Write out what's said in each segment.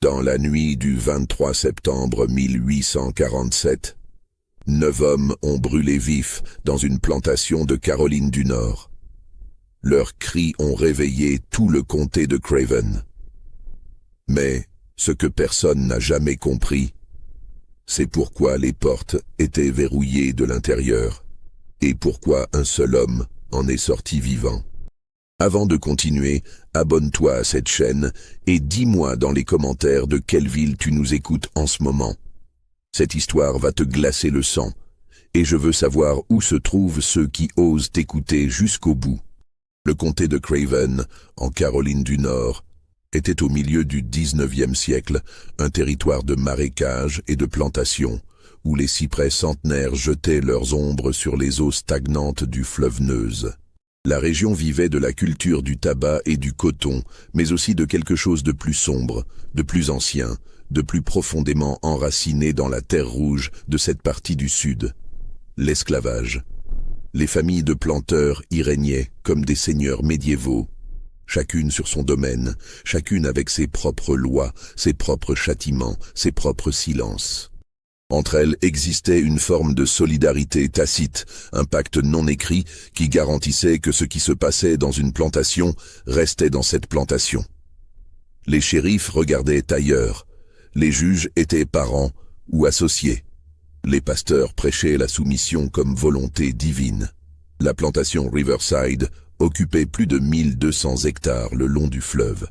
Dans la nuit du 23 septembre 1847, 9 hommes ont brûlé vifs dans une plantation de Caroline du Nord. Leurs cris ont réveillé tout le comté de Craven. Mais ce que personne n'a jamais compris, c'est pourquoi les portes étaient verrouillées de l'intérieur et pourquoi un seul homme en est sorti vivant. Avant de continuer, abonne-toi à cette chaîne et dis-moi dans les commentaires de quelle ville tu nous écoutes en ce moment. Cette histoire va te glacer le sang, et je veux savoir où se trouvent ceux qui osent t'écouter jusqu'au bout. Le comté de Craven, en Caroline du Nord, était au milieu du 19e siècle, un territoire de marécages et de plantations, où les cyprès centenaires jetaient leurs ombres sur les eaux stagnantes du fleuve Neuse. La région vivait de la culture du tabac et du coton, mais aussi de quelque chose de plus sombre, de plus ancien, de plus profondément enraciné dans la terre rouge de cette partie du sud. L'esclavage. Les familles de planteurs y régnaient comme des seigneurs médiévaux, chacune sur son domaine, chacune avec ses propres lois, ses propres châtiments, ses propres silences. Entre elles existait une forme de solidarité tacite, un pacte non écrit qui garantissait que ce qui se passait dans une plantation restait dans cette plantation. Les shérifs regardaient ailleurs, les juges étaient parents ou associés. Les pasteurs prêchaient la soumission comme volonté divine. La plantation Riverside occupait plus de 1200 hectares le long du fleuve.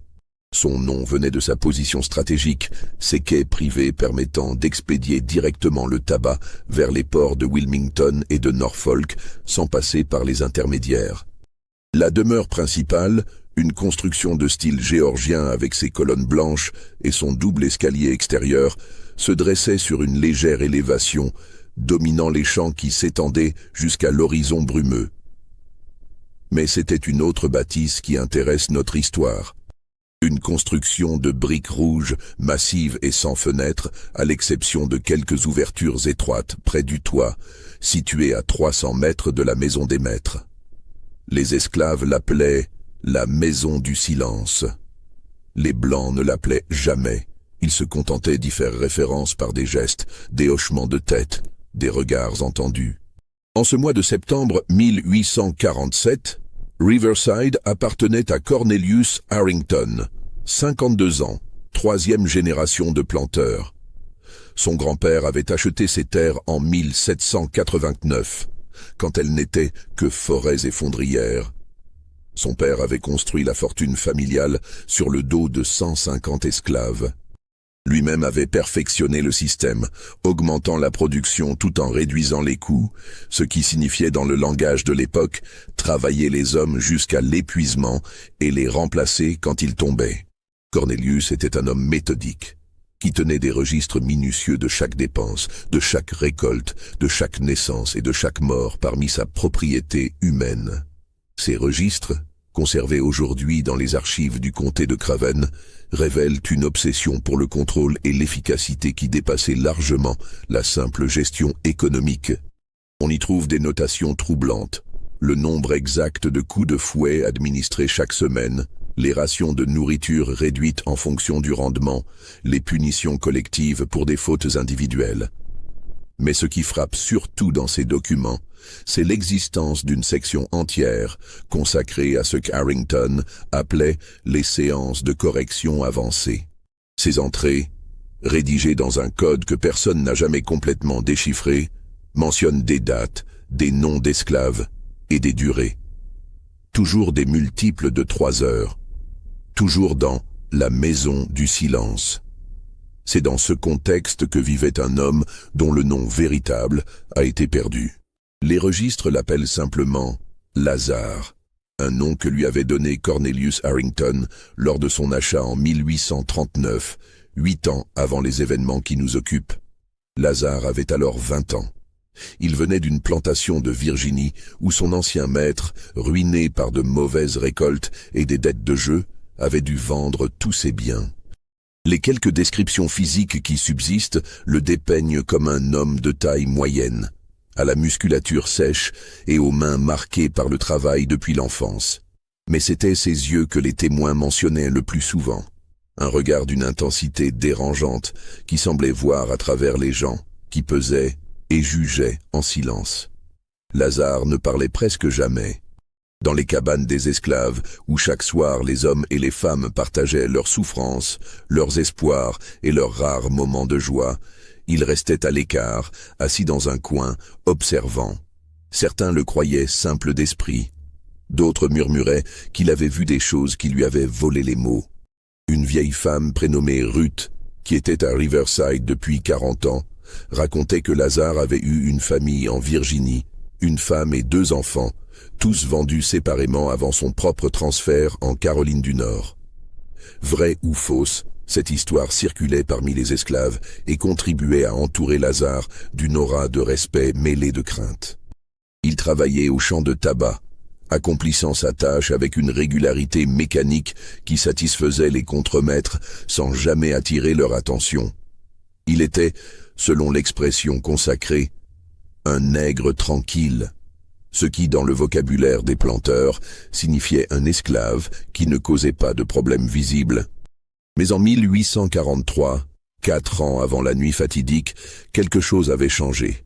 Son nom venait de sa position stratégique, ses quais privés permettant d'expédier directement le tabac vers les ports de Wilmington et de Norfolk sans passer par les intermédiaires. La demeure principale, une construction de style géorgien avec ses colonnes blanches et son double escalier extérieur, se dressait sur une légère élévation, dominant les champs qui s'étendaient jusqu'à l'horizon brumeux. Mais c'était une autre bâtisse qui intéresse notre histoire. Une construction de briques rouges, massive et sans fenêtres, à l'exception de quelques ouvertures étroites près du toit, située à 300 mètres de la maison des maîtres. Les esclaves l'appelaient la maison du silence. Les Blancs ne l'appelaient jamais. Ils se contentaient d'y faire référence par des gestes, des hochements de tête, des regards entendus. En ce mois de septembre 1847, Riverside appartenait à Cornelius Harrington, 52 ans, troisième génération de planteurs. Son grand-père avait acheté ces terres en 1789, quand elles n'étaient que forêts et fondrières. Son père avait construit la fortune familiale sur le dos de 150 esclaves. Lui-même avait perfectionné le système, augmentant la production tout en réduisant les coûts, ce qui signifiait dans le langage de l'époque travailler les hommes jusqu'à l'épuisement et les remplacer quand ils tombaient. Cornelius était un homme méthodique, qui tenait des registres minutieux de chaque dépense, de chaque récolte, de chaque naissance et de chaque mort parmi sa propriété humaine. Ces registres, conservés aujourd'hui dans les archives du comté de Craven, révèlent une obsession pour le contrôle et l'efficacité qui dépassait largement la simple gestion économique. On y trouve des notations troublantes, le nombre exact de coups de fouet administrés chaque semaine, les rations de nourriture réduites en fonction du rendement, les punitions collectives pour des fautes individuelles. Mais ce qui frappe surtout dans ces documents, c'est l'existence d'une section entière consacrée à ce qu'Harrington appelait les séances de correction avancées. Ces entrées, rédigées dans un code que personne n'a jamais complètement déchiffré, mentionnent des dates, des noms d'esclaves et des durées. Toujours des multiples de 3 heures. Toujours dans la maison du silence. C'est dans ce contexte que vivait un homme dont le nom véritable a été perdu. Les registres l'appellent simplement Lazare, un nom que lui avait donné Cornelius Harrington lors de son achat en 1839, 8 ans avant les événements qui nous occupent. Lazare avait alors 20 ans. Il venait d'une plantation de Virginie où son ancien maître, ruiné par de mauvaises récoltes et des dettes de jeu, avait dû vendre tous ses biens. Les quelques descriptions physiques qui subsistent le dépeignent comme un homme de taille moyenne, à la musculature sèche et aux mains marquées par le travail depuis l'enfance. Mais c'était ses yeux que les témoins mentionnaient le plus souvent. Un regard d'une intensité dérangeante qui semblait voir à travers les gens, qui pesaient et jugeaient en silence. Lazare ne parlait presque jamais. Dans les cabanes des esclaves, où chaque soir les hommes et les femmes partageaient leurs souffrances, leurs espoirs et leurs rares moments de joie, il restait à l'écart, assis dans un coin, observant. Certains le croyaient simple d'esprit. D'autres murmuraient qu'il avait vu des choses qui lui avaient volé les mots. Une vieille femme prénommée Ruth, qui était à Riverside depuis 40 ans, racontait que Lazare avait eu une famille en Virginie, une femme et 2 enfants, tous vendus séparément avant son propre transfert en Caroline du Nord. Vraie ou fausse, cette histoire circulait parmi les esclaves et contribuait à entourer Lazare d'une aura de respect mêlée de crainte. Il travaillait au champ de tabac, accomplissant sa tâche avec une régularité mécanique qui satisfaisait les contremaîtres sans jamais attirer leur attention. Il était, selon l'expression consacrée, un nègre tranquille, ce qui, dans le vocabulaire des planteurs, signifiait un esclave qui ne causait pas de problème visible. Mais en 1843, 4 ans avant la nuit fatidique, quelque chose avait changé.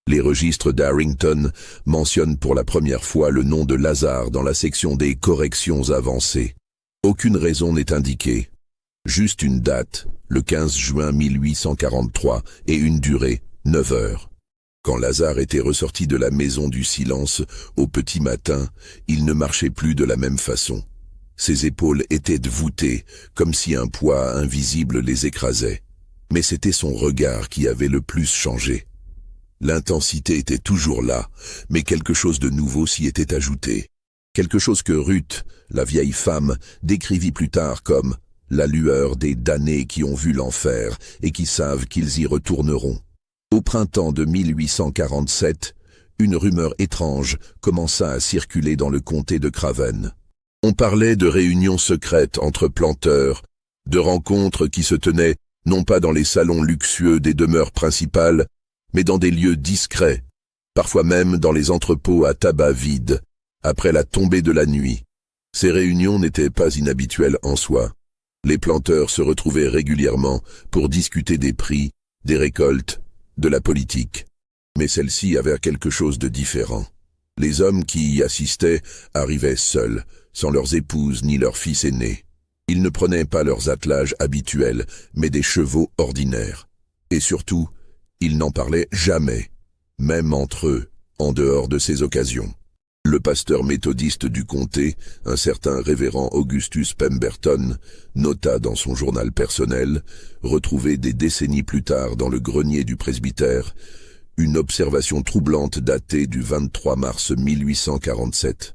Les registres d'Harrington mentionnent pour la première fois le nom de Lazare dans la section des corrections avancées. Aucune raison n'est indiquée. Juste une date, le 15 juin 1843, et une durée, 9 heures. Quand Lazare était ressorti de la maison du silence, au petit matin, il ne marchait plus de la même façon. Ses épaules étaient voûtées, comme si un poids invisible les écrasait. Mais c'était son regard qui avait le plus changé. L'intensité était toujours là, mais quelque chose de nouveau s'y était ajouté. Quelque chose que Ruth, la vieille femme, décrivit plus tard comme « la lueur des damnés qui ont vu l'enfer et qui savent qu'ils y retourneront ». Au printemps de 1847, une rumeur étrange commença à circuler dans le comté de Craven. On parlait de réunions secrètes entre planteurs, de rencontres qui se tenaient non pas dans les salons luxueux des demeures principales, mais dans des lieux discrets, parfois même dans les entrepôts à tabac vides, après la tombée de la nuit. Ces réunions n'étaient pas inhabituelles en soi. Les planteurs se retrouvaient régulièrement pour discuter des prix, des récoltes, de la politique. Mais celle-ci avait quelque chose de différent. Les hommes qui y assistaient arrivaient seuls, sans leurs épouses ni leurs fils aînés. Ils ne prenaient pas leurs attelages habituels, mais des chevaux ordinaires. Et surtout, ils n'en parlaient jamais, même entre eux, en dehors de ces occasions. Le pasteur méthodiste du comté, un certain révérend Augustus Pemberton, nota dans son journal personnel, retrouvé des décennies plus tard dans le grenier du presbytère, une observation troublante datée du 23 mars 1847.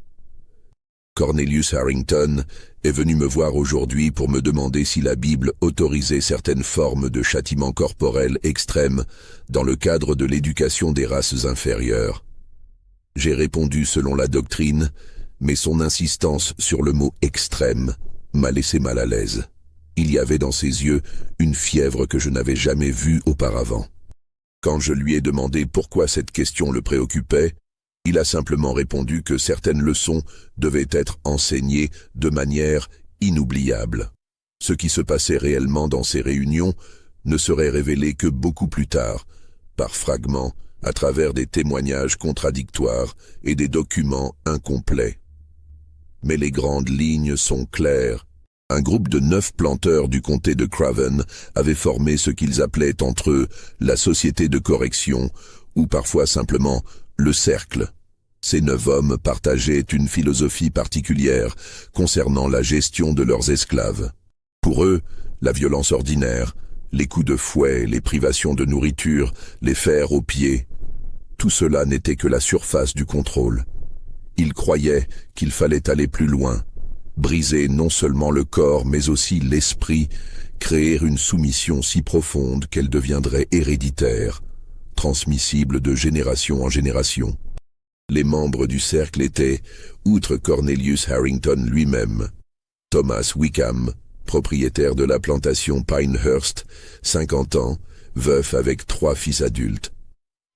Cornelius Harrington est venu me voir aujourd'hui pour me demander si la Bible autorisait certaines formes de châtiment corporel extrême dans le cadre de l'éducation des races inférieures. J'ai répondu selon la doctrine, mais son insistance sur le mot « extrême » m'a laissé mal à l'aise. Il y avait dans ses yeux une fièvre que je n'avais jamais vue auparavant. Quand je lui ai demandé pourquoi cette question le préoccupait, il a simplement répondu que certaines leçons devaient être enseignées de manière inoubliable. Ce qui se passait réellement dans ces réunions ne serait révélé que beaucoup plus tard, par fragments, à travers des témoignages contradictoires et des documents incomplets. Mais les grandes lignes sont claires. Un groupe de 9 planteurs du comté de Craven avait formé ce qu'ils appelaient entre eux la Société de correction, ou parfois simplement le Cercle. Ces 9 hommes partageaient une philosophie particulière concernant la gestion de leurs esclaves. Pour eux, la violence ordinaire, les coups de fouet, les privations de nourriture, les fers aux pieds, tout cela n'était que la surface du contrôle. Ils croyaient qu'il fallait aller plus loin, briser non seulement le corps mais aussi l'esprit, créer une soumission si profonde qu'elle deviendrait héréditaire, transmissible de génération en génération. Les membres du cercle étaient, outre Cornelius Harrington lui-même, Thomas Wickham, propriétaire de la plantation Pinehurst, 50 ans, veuf avec 3 fils adultes.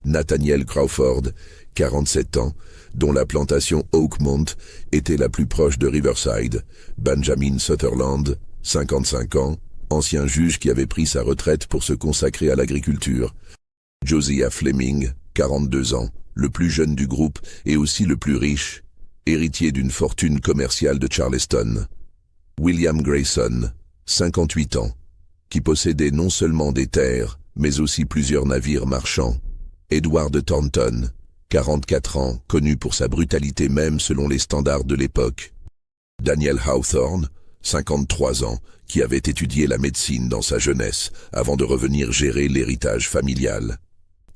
Nathaniel Crawford, 47 ans, dont la plantation Oakmont était la plus proche de Riverside. Benjamin Sutherland, 55 ans, ancien juge qui avait pris sa retraite pour se consacrer à l'agriculture. Josiah Fleming, 42 ans, le plus jeune du groupe et aussi le plus riche, héritier d'une fortune commerciale de Charleston. William Grayson, 58 ans, qui possédait non seulement des terres, mais aussi plusieurs navires marchands. Edward Thornton, 44 ans, connu pour sa brutalité même selon les standards de l'époque. Daniel Hawthorne, 53 ans, qui avait étudié la médecine dans sa jeunesse avant de revenir gérer l'héritage familial.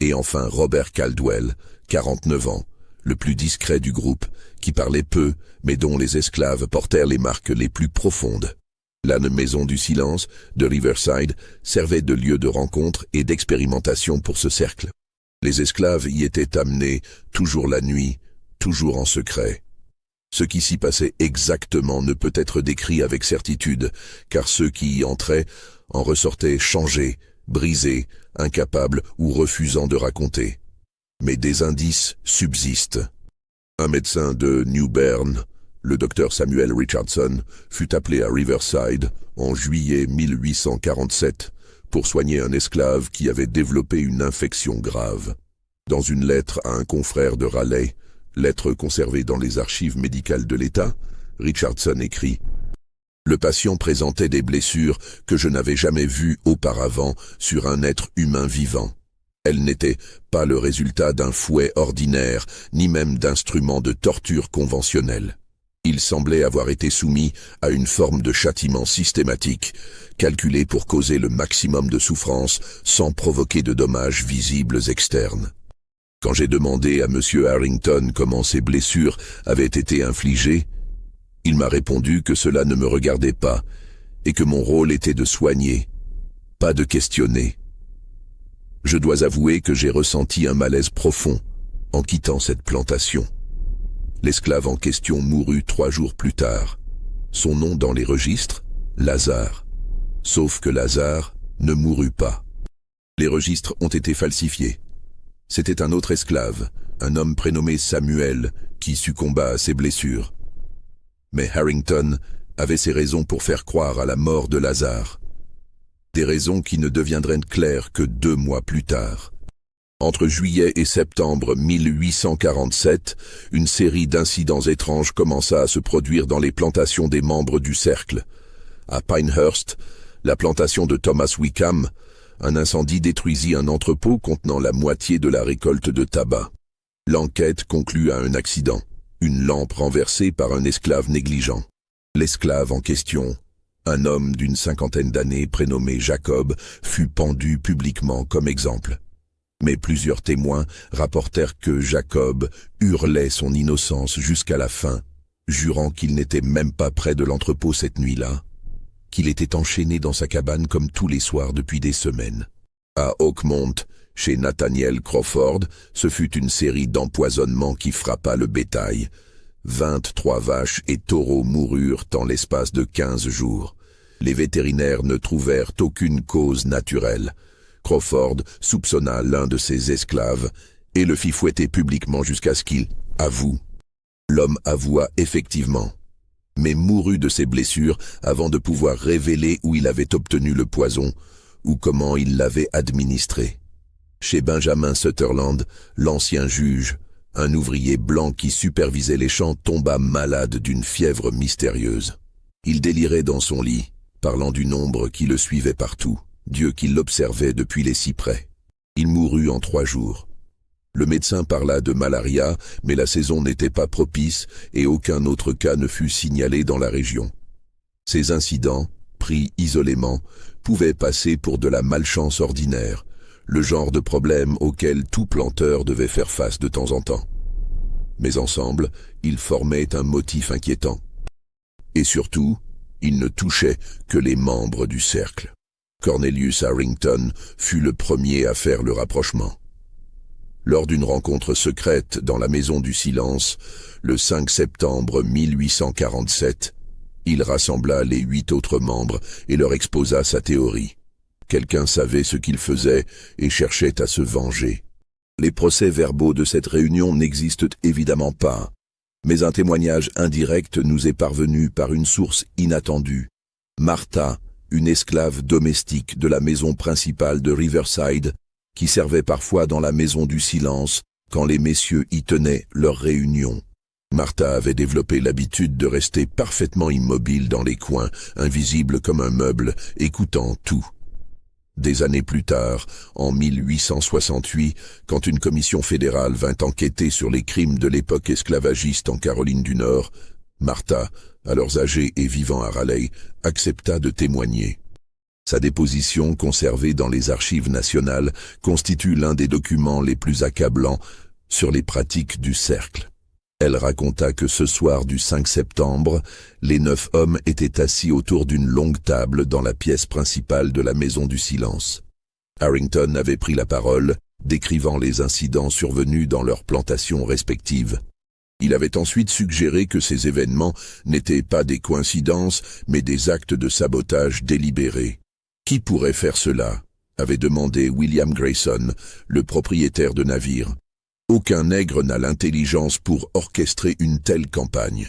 Et enfin Robert Caldwell, 49 ans, le plus discret du groupe, qui parlait peu, mais dont les esclaves portèrent les marques les plus profondes. La maison du silence de Riverside servait de lieu de rencontre et d'expérimentation pour ce cercle. Les esclaves y étaient amenés, toujours la nuit, toujours en secret. Ce qui s'y passait exactement ne peut être décrit avec certitude, car ceux qui y entraient en ressortaient changés, brisés, incapables ou refusant de raconter. Mais des indices subsistent. Un médecin de New Bern, le docteur Samuel Richardson, fut appelé à Riverside en juillet 1847 pour soigner un esclave qui avait développé une infection grave. Dans une lettre à un confrère de Raleigh, lettre conservée dans les archives médicales de l'État, Richardson écrit « Le patient présentait des blessures que je n'avais jamais vues auparavant sur un être humain vivant. Elles n'étaient pas le résultat d'un fouet ordinaire, ni même d'instruments de torture conventionnels. Il semblait avoir été soumis à une forme de châtiment systématique, calculé pour causer le maximum de souffrance sans provoquer de dommages visibles externes. Quand j'ai demandé à M. Harrington comment ces blessures avaient été infligées, il m'a répondu que cela ne me regardait pas et que mon rôle était de soigner, pas de questionner. Je dois avouer que j'ai ressenti un malaise profond en quittant cette plantation. L'esclave en question mourut 3 jours plus tard. Son nom dans les registres, Lazare. Sauf que Lazare ne mourut pas. Les registres ont été falsifiés. C'était un autre esclave, un homme prénommé Samuel, qui succomba à ses blessures. Mais Harrington avait ses raisons pour faire croire à la mort de Lazare. Des raisons qui ne deviendraient claires que 2 mois plus tard. Entre juillet et septembre 1847, une série d'incidents étranges commença à se produire dans les plantations des membres du Cercle. À Pinehurst, la plantation de Thomas Wickham, un incendie détruisit un entrepôt contenant la moitié de la récolte de tabac. L'enquête conclut à un accident, une lampe renversée par un esclave négligent. L'esclave en question, un homme d'une 50aine d'années prénommé Jacob, fut pendu publiquement comme exemple. Mais plusieurs témoins rapportèrent que Jacob hurlait son innocence jusqu'à la fin, jurant qu'il n'était même pas près de l'entrepôt cette nuit-là, qu'il était enchaîné dans sa cabane comme tous les soirs depuis des semaines. À Oakmont, chez Nathaniel Crawford, ce fut une série d'empoisonnements qui frappa le bétail. 23 vaches et taureaux moururent en l'espace de 15 jours. Les vétérinaires ne trouvèrent aucune cause naturelle. Crawford soupçonna l'un de ses esclaves et le fit fouetter publiquement jusqu'à ce qu'il avoue. L'homme avoua effectivement, mais mourut de ses blessures avant de pouvoir révéler où il avait obtenu le poison ou comment il l'avait administré. Chez Benjamin Sutherland, l'ancien juge, un ouvrier blanc qui supervisait les champs tomba malade d'une fièvre mystérieuse. Il délirait dans son lit, parlant du nombre qui le suivait partout. Dieu qui l'observait depuis les cyprès. Il mourut en 3 jours. Le médecin parla de malaria, mais la saison n'était pas propice et aucun autre cas ne fut signalé dans la région. Ces incidents, pris isolément, pouvaient passer pour de la malchance ordinaire, le genre de problème auquel tout planteur devait faire face de temps en temps. Mais ensemble, ils formaient un motif inquiétant. Et surtout, ils ne touchaient que les membres du cercle. Cornelius Harrington fut le premier à faire le rapprochement. Lors d'une rencontre secrète dans la Maison du Silence, le 5 septembre 1847, il rassembla les 8 autres membres et leur exposa sa théorie. Quelqu'un savait ce qu'il faisait et cherchait à se venger. Les procès-verbaux de cette réunion n'existent évidemment pas, mais un témoignage indirect nous est parvenu par une source inattendue. Martha, une esclave domestique de la maison principale de Riverside, qui servait parfois dans la maison du silence quand les messieurs y tenaient leur réunion. Martha avait développé l'habitude de rester parfaitement immobile dans les coins, invisible comme un meuble, écoutant tout. Des années plus tard, en 1868, quand une commission fédérale vint enquêter sur les crimes de l'époque esclavagiste en Caroline du Nord, Martha, alors âgée et vivant à Raleigh, accepta de témoigner. Sa déposition, conservée dans les archives nationales, constitue l'un des documents les plus accablants sur les pratiques du cercle. Elle raconta que ce soir du 5 septembre, les 9 hommes étaient assis autour d'une longue table dans la pièce principale de la maison du silence. Harrington avait pris la parole, décrivant les incidents survenus dans leurs plantations respectives. Il avait ensuite suggéré que ces événements n'étaient pas des coïncidences, mais des actes de sabotage délibérés. Qui pourrait faire cela? Avait demandé William Grayson, le propriétaire de navire. Aucun nègre n'a l'intelligence pour orchestrer une telle campagne.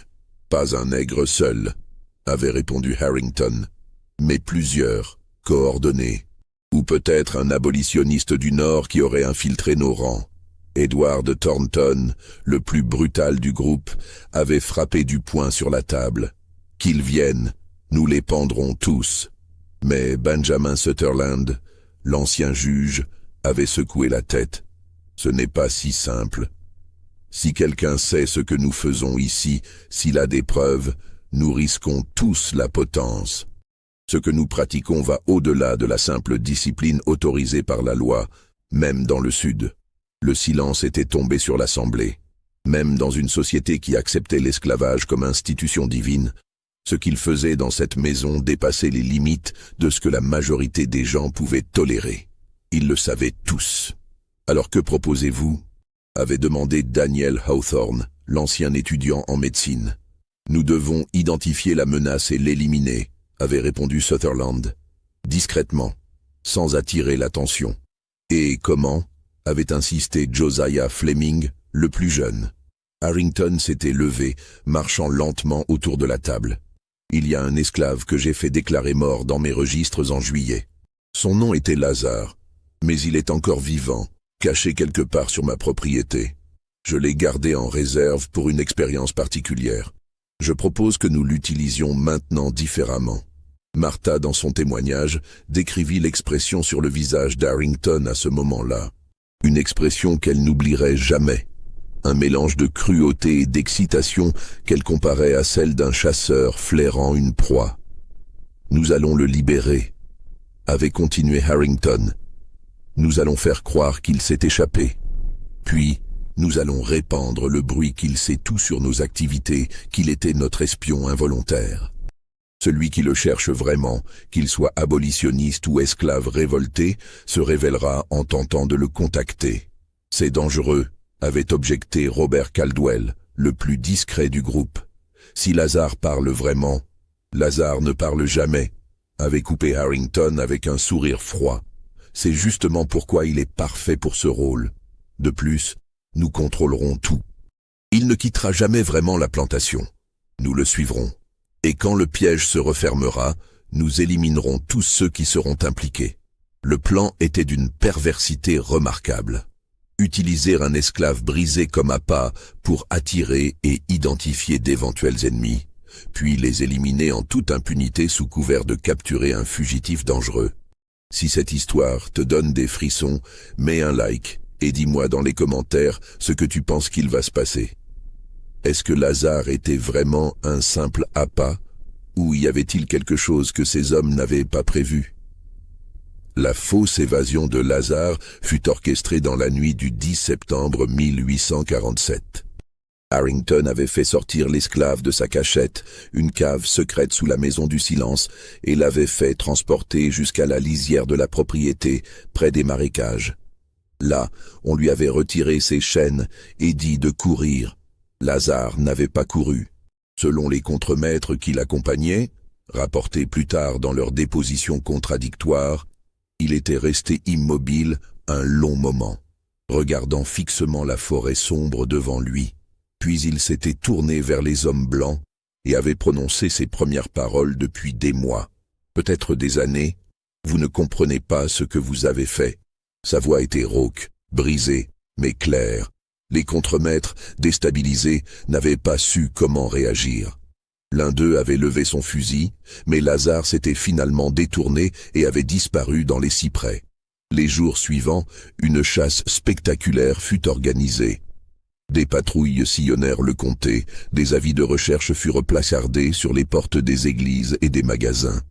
Pas un nègre seul, avait répondu Harrington, mais plusieurs, coordonnés. Ou peut-être un abolitionniste du Nord qui aurait infiltré nos rangs. Edward Thornton, le plus brutal du groupe, avait frappé du poing sur la table. Qu'ils viennent, nous les pendrons tous. Mais Benjamin Sutherland, l'ancien juge, avait secoué la tête. Ce n'est pas si simple. Si quelqu'un sait ce que nous faisons ici, s'il a des preuves, nous risquons tous la potence. Ce que nous pratiquons va au-delà de la simple discipline autorisée par la loi, même dans le Sud. Le silence était tombé sur l'Assemblée. Même dans une société qui acceptait l'esclavage comme institution divine, ce qu'il faisait dans cette maison dépassait les limites de ce que la majorité des gens pouvaient tolérer. Ils le savaient tous. Alors que proposez-vous? Avait demandé Daniel Hawthorne, l'ancien étudiant en médecine. Nous devons identifier la menace et l'éliminer, avait répondu Sutherland, discrètement, sans attirer l'attention. Et comment? Avait insisté Josiah Fleming, le plus jeune. Harrington s'était levé, marchant lentement autour de la table. Il y a un esclave que j'ai fait déclarer mort dans mes registres en juillet. Son nom était Lazare, mais il est encore vivant, caché quelque part sur ma propriété. Je l'ai gardé en réserve pour une expérience particulière. Je propose que nous l'utilisions maintenant différemment. Martha, dans son témoignage, décrivit l'expression sur le visage d'Harrington à ce moment-là. Une expression qu'elle n'oublierait jamais. Un mélange de cruauté et d'excitation qu'elle comparait à celle d'un chasseur flairant une proie. « Nous allons le libérer », avait continué Harrington. « Nous allons faire croire qu'il s'est échappé. Puis, nous allons répandre le bruit qu'il sait tout sur nos activités, qu'il était notre espion involontaire. Celui qui le cherche vraiment, qu'il soit abolitionniste ou esclave révolté, se révélera en tentant de le contacter. C'est dangereux, avait objecté Robert Caldwell, le plus discret du groupe. Si Lazare parle vraiment, Lazare ne parle jamais, avait coupé Harrington avec un sourire froid. C'est justement pourquoi il est parfait pour ce rôle. De plus, nous contrôlerons tout. Il ne quittera jamais vraiment la plantation. Nous le suivrons. Et quand le piège se refermera, nous éliminerons tous ceux qui seront impliqués. Le plan était d'une perversité remarquable. Utiliser un esclave brisé comme appât pour attirer et identifier d'éventuels ennemis, puis les éliminer en toute impunité sous couvert de capturer un fugitif dangereux. Si cette histoire te donne des frissons, mets un like et dis-moi dans les commentaires ce que tu penses qu'il va se passer. Est-ce que Lazare était vraiment un simple appât, ou y avait-il quelque chose que ces hommes n'avaient pas prévu? La fausse évasion de Lazare fut orchestrée dans la nuit du 10 septembre 1847. Harrington avait fait sortir l'esclave de sa cachette, une cave secrète sous la maison du silence, et l'avait fait transporter jusqu'à la lisière de la propriété, près des marécages. Là, on lui avait retiré ses chaînes et dit de courir. Lazare n'avait pas couru. Selon les contremaîtres qui l'accompagnaient, rapportés plus tard dans leurs dépositions contradictoires, il était resté immobile un long moment, regardant fixement la forêt sombre devant lui. Puis il s'était tourné vers les hommes blancs et avait prononcé ses premières paroles depuis des mois. peut-être des années. Vous ne comprenez pas ce que vous avez fait. Sa voix était rauque, brisée, mais claire. Les contremaîtres, déstabilisés, n'avaient pas su comment réagir. L'un d'eux avait levé son fusil, mais Lazare s'était finalement détourné et avait disparu dans les cyprès. Les jours suivants, une chasse spectaculaire fut organisée. Des patrouilles sillonnèrent le comté, des avis de recherche furent placardés sur les portes des églises et des magasins.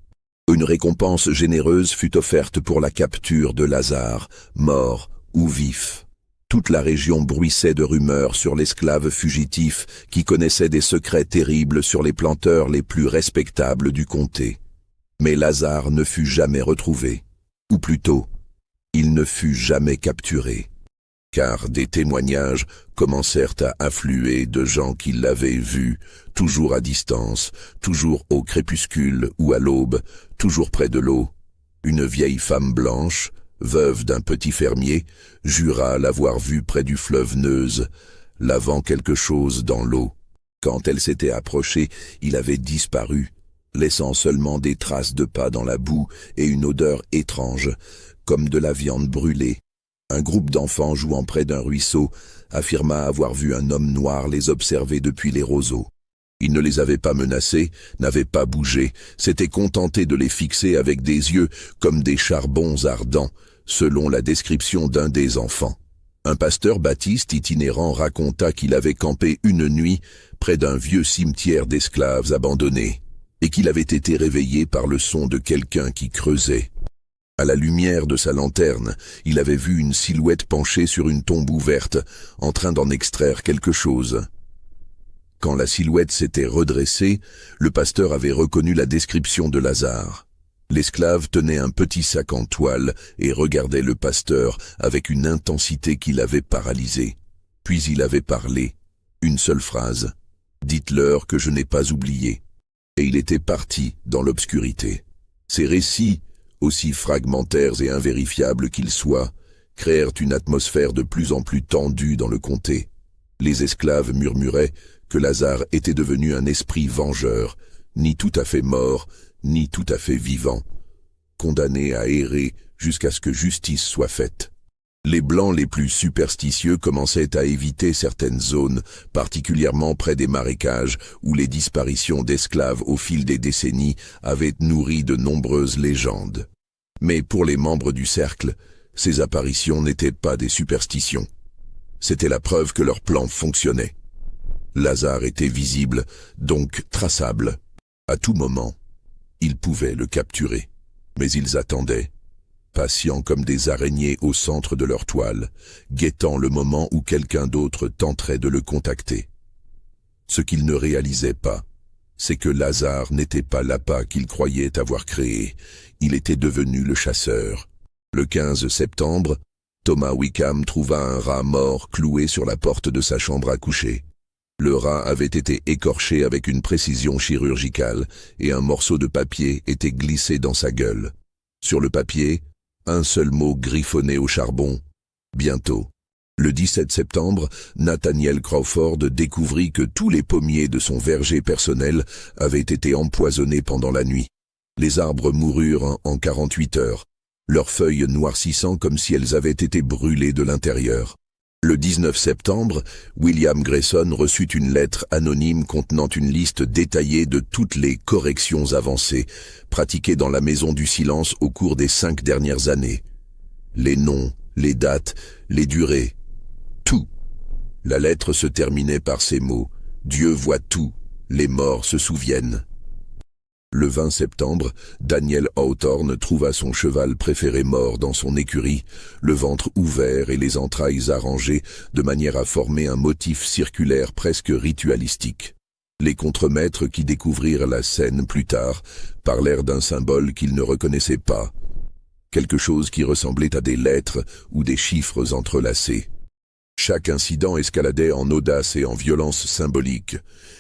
Une récompense généreuse fut offerte pour la capture de Lazare, mort ou vif. Toute la région bruissait de rumeurs sur l'esclave fugitif qui connaissait des secrets terribles sur les planteurs les plus respectables du comté. Mais Lazare ne fut jamais retrouvé. Ou plutôt, il ne fut jamais capturé. Car des témoignages commencèrent à affluer de gens qui l'avaient vu, toujours à distance, toujours au crépuscule ou à l'aube, toujours près de l'eau. Une vieille femme blanche, veuve d'un petit fermier, jura l'avoir vu près du fleuve Neuse, lavant quelque chose dans l'eau. Quand elle s'était approchée, il avait disparu, laissant seulement des traces de pas dans la boue et une odeur étrange, comme de la viande brûlée. Un groupe d'enfants jouant près d'un ruisseau affirma avoir vu un homme noir les observer depuis les roseaux. Il ne les avait pas menacés, n'avait pas bougé, s'était contenté de les fixer avec des yeux comme des charbons ardents, selon la description d'un des enfants. Un pasteur baptiste itinérant raconta qu'il avait campé une nuit près d'un vieux cimetière d'esclaves abandonnés, et qu'il avait été réveillé par le son de quelqu'un qui creusait. À la lumière de sa lanterne, il avait vu une silhouette penchée sur une tombe ouverte, en train d'en extraire quelque chose. Quand la silhouette s'était redressée, le pasteur avait reconnu la description de Lazare. L'esclave tenait un petit sac en toile et regardait le pasteur avec une intensité qui l'avait paralysé. Puis il avait parlé, une seule phrase. « Dites-leur que je n'ai pas oublié. » Et il était parti dans l'obscurité. Ces récits, aussi fragmentaires et invérifiables qu'ils soient, créèrent une atmosphère de plus en plus tendue dans le comté. Les esclaves murmuraient que Lazare était devenu un esprit vengeur, ni tout à fait mort, ni tout à fait vivant, condamné à errer jusqu'à ce que justice soit faite. Les Blancs les plus superstitieux commençaient à éviter certaines zones, particulièrement près des marécages, où les disparitions d'esclaves au fil des décennies avaient nourri de nombreuses légendes. Mais pour les membres du cercle, ces apparitions n'étaient pas des superstitions. C'était la preuve que leur plan fonctionnait. Lazare était visible, donc traçable. À tout moment, ils pouvaient le capturer. Mais ils attendaient, patients comme des araignées au centre de leur toile, guettant le moment où quelqu'un d'autre tenterait de le contacter. Ce qu'ils ne réalisaient pas, c'est que Lazare n'était pas l'appât qu'ils croyaient avoir créé, il était devenu le chasseur. Le 15 septembre, Thomas Wickham trouva un rat mort cloué sur la porte de sa chambre à coucher. Le rat avait été écorché avec une précision chirurgicale et un morceau de papier était glissé dans sa gueule. Sur le papier, un seul mot griffonné au charbon, « bientôt ». Le 17 septembre, Nathaniel Crawford découvrit que tous les pommiers de son verger personnel avaient été empoisonnés pendant la nuit. Les arbres moururent en 48 heures, leurs feuilles noircissant comme si elles avaient été brûlées de l'intérieur. Le 19 septembre, William Grayson reçut une lettre anonyme contenant une liste détaillée de toutes les corrections avancées, pratiquées dans la Maison du Silence au cours des 5 dernières années. Les noms, les dates, les durées, tout. La lettre se terminait par ces mots « Dieu voit tout, les morts se souviennent ». Le 20 septembre, Daniel Hawthorne trouva son cheval préféré mort dans son écurie, le ventre ouvert et les entrailles arrangées de manière à former un motif circulaire presque ritualistique. Les contremaîtres qui découvrirent la scène plus tard parlèrent d'un symbole qu'ils ne reconnaissaient pas, quelque chose qui ressemblait à des lettres ou des chiffres entrelacés. Chaque incident escaladait en audace et en violence symbolique,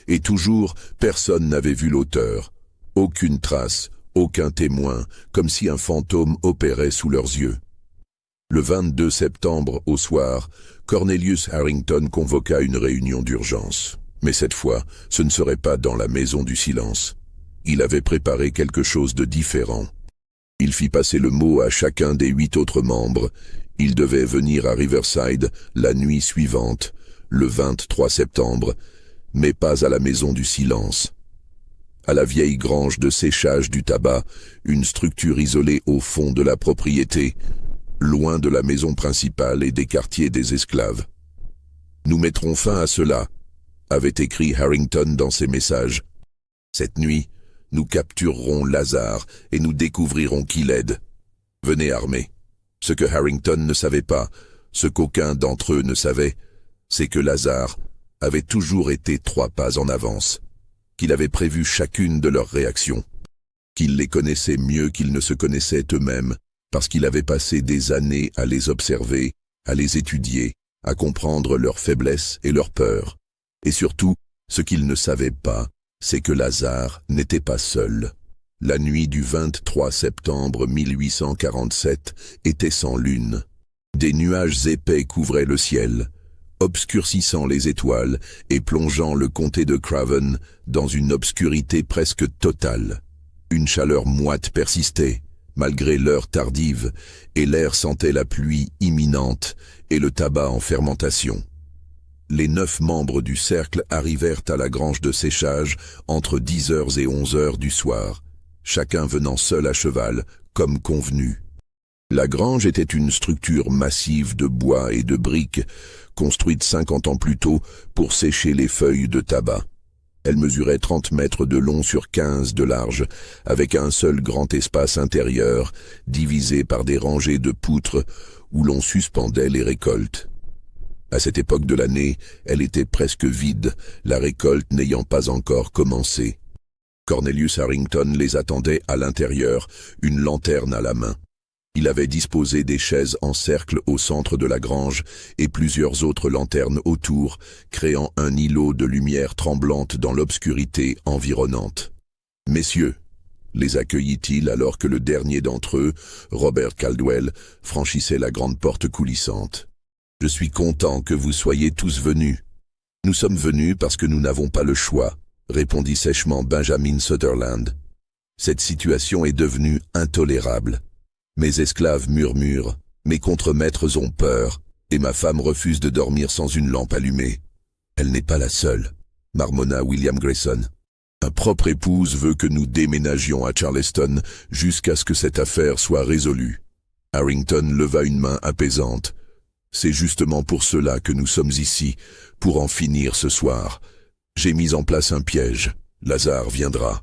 et toujours personne n'avait vu l'auteur. Aucune trace, aucun témoin, comme si un fantôme opérait sous leurs yeux. Le 22 septembre, au soir, Cornelius Harrington convoqua une réunion d'urgence. Mais cette fois, ce ne serait pas dans la Maison du Silence. Il avait préparé quelque chose de différent. Il fit passer le mot à chacun des 8 autres membres. Ils devaient venir à Riverside la nuit suivante, le 23 septembre, mais pas à la maison du silence. À la vieille grange de séchage du tabac, une structure isolée au fond de la propriété, loin de la maison principale et des quartiers des esclaves. « Nous mettrons fin à cela », avait écrit Harrington dans ses messages. « Cette nuit, nous capturerons Lazare et nous découvrirons qui l'aide. Venez armés. » Ce que Harrington ne savait pas, ce qu'aucun d'entre eux ne savait, c'est que Lazare avait toujours été 3 pas en avance, qu'il avait prévu chacune de leurs réactions, qu'il les connaissait mieux qu'ils ne se connaissaient eux-mêmes, parce qu'il avait passé des années à les observer, à les étudier, à comprendre leurs faiblesses et leurs peurs. Et surtout, ce qu'il ne savait pas, c'est que Lazare n'était pas seul. La nuit du 23 septembre 1847 était sans lune. Des nuages épais couvraient le ciel, obscurcissant les étoiles et plongeant le comté de Craven dans une obscurité presque totale. Une chaleur moite persistait, malgré l'heure tardive, et l'air sentait la pluie imminente et le tabac en fermentation. Les 9 membres du cercle arrivèrent à la grange de séchage entre 10h et 11h du soir, chacun venant seul à cheval, comme convenu. La grange était une structure massive de bois et de briques, construite 50 ans plus tôt pour sécher les feuilles de tabac. Elle mesurait 30 mètres de long sur 15 de large, avec un seul grand espace intérieur, divisé par des rangées de poutres où l'on suspendait les récoltes. À cette époque de l'année, elle était presque vide, la récolte n'ayant pas encore commencé. Cornelius Harrington les attendait à l'intérieur, une lanterne à la main. Il avait disposé des chaises en cercle au centre de la grange et plusieurs autres lanternes autour, créant un îlot de lumière tremblante dans l'obscurité environnante. « Messieurs », les accueillit-il alors que le dernier d'entre eux, Robert Caldwell, franchissait la grande porte coulissante. « Je suis content que vous soyez tous venus. »« Nous sommes venus parce que nous n'avons pas le choix », répondit sèchement Benjamin Sutherland. « Cette situation est devenue intolérable. Mes esclaves murmurent, mes contremaîtres ont peur, et ma femme refuse de dormir sans une lampe allumée. Elle n'est pas la seule, marmonna William Grayson. Ma propre épouse veut que nous déménagions à Charleston jusqu'à ce que cette affaire soit résolue. » Harrington leva une main apaisante. « C'est justement pour cela que nous sommes ici, pour en finir ce soir. J'ai mis en place un piège. Lazare viendra. »«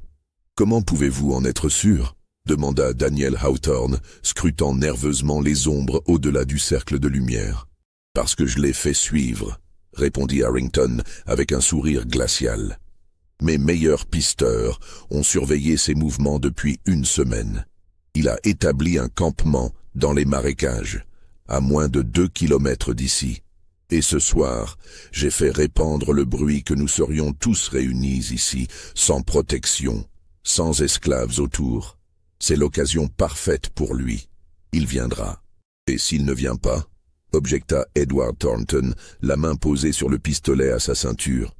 Comment pouvez-vous en être sûr ?» demanda Daniel Hawthorne, scrutant nerveusement les ombres au-delà du cercle de lumière. « Parce que je l'ai fait suivre, » répondit Harrington avec un sourire glacial. « Mes meilleurs pisteurs ont surveillé ses mouvements depuis 1 semaine. Il a établi un campement dans les marécages, à moins de 2 kilomètres d'ici. Et ce soir, j'ai fait répandre le bruit que nous serions tous réunis ici, sans protection, sans esclaves autour. C'est l'occasion parfaite pour lui. Il viendra. Et s'il ne vient pas, objecta Edward Thornton, la main posée sur le pistolet à sa ceinture.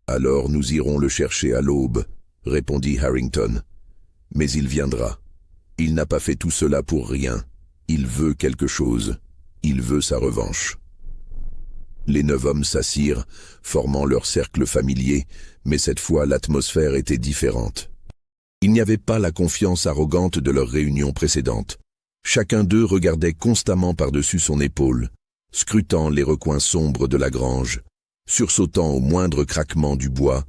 Alors nous irons le chercher à l'aube, répondit Harrington. Mais il viendra. Il n'a pas fait tout cela pour rien. Il veut quelque chose. Il veut sa revanche. Les 9 hommes s'assirent, formant leur cercle familier, mais cette fois l'atmosphère était différente. Il n'y avait pas la confiance arrogante de leur réunion précédente. Chacun d'eux regardait constamment par-dessus son épaule, scrutant les recoins sombres de la grange, sursautant au moindre craquement du bois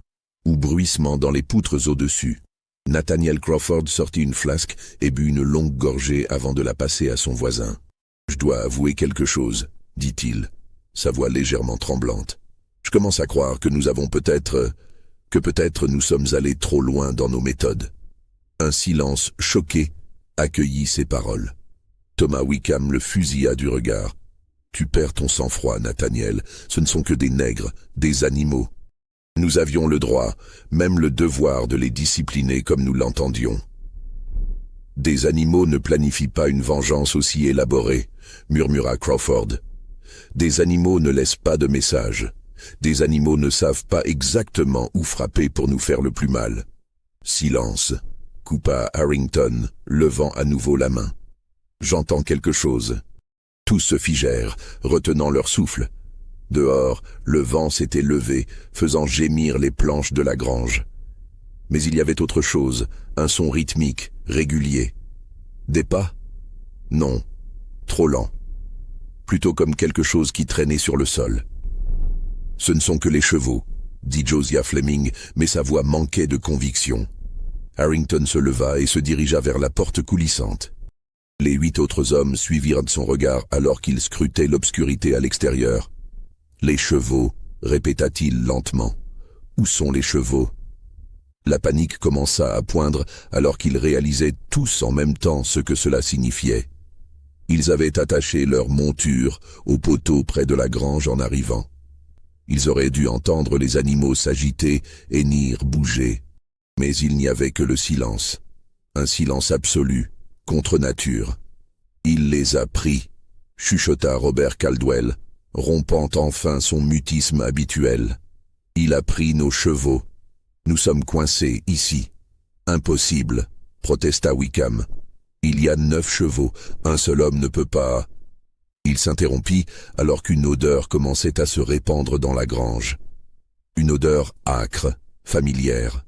ou bruissement dans les poutres au-dessus. Nathaniel Crawford sortit une flasque et but une longue gorgée avant de la passer à son voisin. « Je dois avouer quelque chose, » dit-il, sa voix légèrement tremblante. « Je commence à croire que nous avons peut-être nous sommes allés trop loin dans nos méthodes. » Un silence choqué accueillit ces paroles. Thomas Wickham le fusilla du regard. « Tu perds ton sang-froid, Nathaniel, ce ne sont que des nègres, des animaux. Nous avions le droit, même le devoir de les discipliner comme nous l'entendions. » « Des animaux ne planifient pas une vengeance aussi élaborée, » murmura Crawford. « Des animaux ne laissent pas de message. Des animaux ne savent pas exactement où frapper pour nous faire le plus mal. Silence, coupa Harrington, levant à nouveau la main. J'entends quelque chose. Tous se figèrent, retenant leur souffle. Dehors, le vent s'était levé, faisant gémir les planches de la grange. Mais il y avait autre chose, un son rythmique, régulier. Des pas? Non, trop lent. Plutôt comme quelque chose qui traînait sur le sol. Ce ne sont que les chevaux, dit Josiah Fleming, mais sa voix manquait de conviction. Harrington se leva et se dirigea vers la porte coulissante. Les 8 autres hommes suivirent son regard alors qu'il scrutait l'obscurité à l'extérieur. « Les chevaux » répéta-t-il lentement. « Où sont les chevaux » La panique commença à poindre alors qu'ils réalisaient tous en même temps ce que cela signifiait. Ils avaient attaché leur monture au poteau près de la grange en arrivant. Ils auraient dû entendre les animaux s'agiter, hennir, bouger. Mais il n'y avait que le silence. Un silence absolu, contre nature. « Il les a pris », chuchota Robert Caldwell, rompant enfin son mutisme habituel. « Il a pris nos chevaux. Nous sommes coincés ici. »« Impossible », protesta Wickham. « Il y a 9 chevaux, un seul homme ne peut pas... » Il s'interrompit alors qu'une odeur commençait à se répandre dans la grange. Une odeur âcre, familière.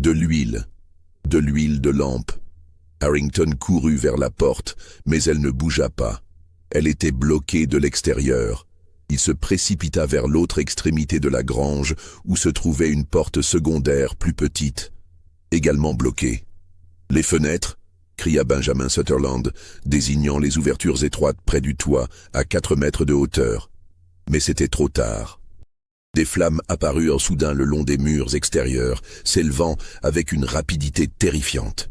De l'huile de lampe. Harrington courut vers la porte, mais elle ne bougea pas. Elle était bloquée de l'extérieur. Il se précipita vers l'autre extrémité de la grange, où se trouvait une porte secondaire plus petite, également bloquée. « Les fenêtres » cria Benjamin Sutherland, désignant les ouvertures étroites près du toit, à 4 mètres de hauteur. Mais c'était trop tard. Des flammes apparurent soudain le long des murs extérieurs, s'élevant avec une rapidité terrifiante.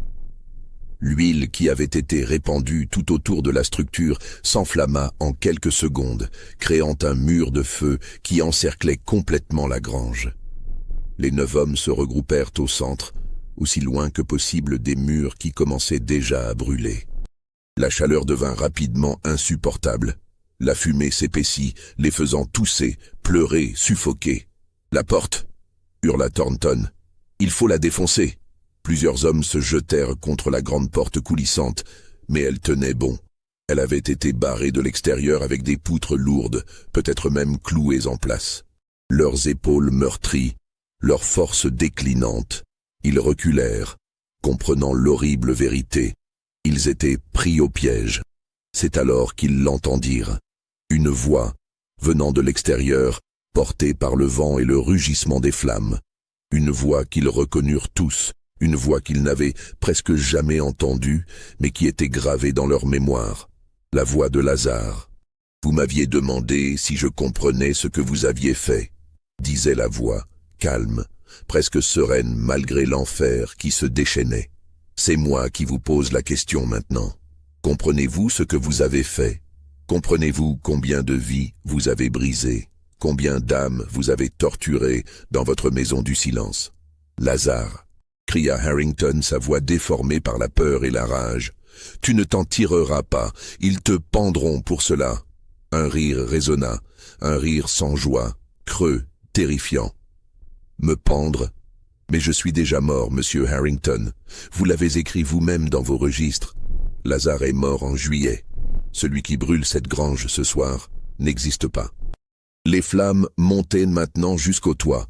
L'huile qui avait été répandue tout autour de la structure s'enflamma en quelques secondes, créant un mur de feu qui encerclait complètement la grange. Les 9 hommes se regroupèrent au centre, aussi loin que possible des murs qui commençaient déjà à brûler. La chaleur devint rapidement insupportable. La fumée s'épaissit, les faisant tousser, pleurer, suffoquer. « La porte !» hurla Thornton. « Il faut la défoncer !» Plusieurs hommes se jetèrent contre la grande porte coulissante, mais elle tenait bon. Elle avait été barrée de l'extérieur avec des poutres lourdes, peut-être même clouées en place. Leurs épaules meurtries, leurs forces déclinantes, ils reculèrent, comprenant l'horrible vérité. Ils étaient pris au piège. C'est alors qu'ils l'entendirent. Une voix, venant de l'extérieur, portée par le vent et le rugissement des flammes. Une voix qu'ils reconnurent tous, une voix qu'ils n'avaient presque jamais entendue, mais qui était gravée dans leur mémoire. La voix de Lazare. « Vous m'aviez demandé si je comprenais ce que vous aviez fait », disait la voix, calme, presque sereine malgré l'enfer qui se déchaînait. « C'est moi qui vous pose la question maintenant. Comprenez-vous ce que vous avez fait? Comprenez-vous combien de vies vous avez brisées? Combien d'âmes vous avez torturées dans votre maison du silence? » « Lazare !» cria Harrington, sa voix déformée par la peur et la rage. « Tu ne t'en tireras pas, ils te pendront pour cela. » Un rire résonna, un rire sans joie, creux, terrifiant. « Me pendre? Mais je suis déjà mort, monsieur Harrington. Vous l'avez écrit vous-même dans vos registres. Lazare est mort en juillet. Celui qui brûle cette grange ce soir n'existe pas. » Les flammes montaient maintenant jusqu'au toit.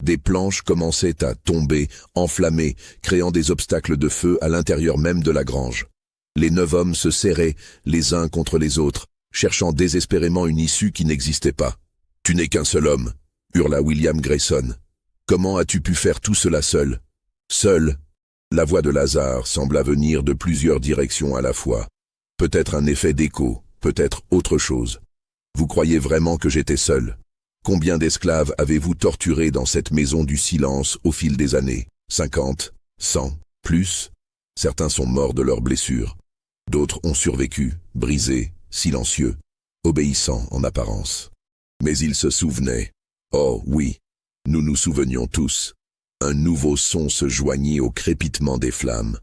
Des planches commençaient à tomber, enflammées, créant des obstacles de feu à l'intérieur même de la grange. Les 9 hommes se serraient, les uns contre les autres, cherchant désespérément une issue qui n'existait pas. « Tu n'es qu'un seul homme !» hurla William Grayson. « Comment as-tu pu faire tout cela seul ?»« Seul ?» La voix de Lazare sembla venir de plusieurs directions à la fois. Peut-être un effet d'écho, peut-être autre chose. « Vous croyez vraiment que j'étais seul ? Combien d'esclaves avez-vous torturés dans cette maison du silence au fil des années? 50, 100, plus? Certains sont morts de leurs blessures. D'autres ont survécu, brisés, silencieux, obéissants en apparence. Mais ils se souvenaient. Oh oui, nous nous souvenions tous. Un nouveau son se joignit au crépitement des flammes.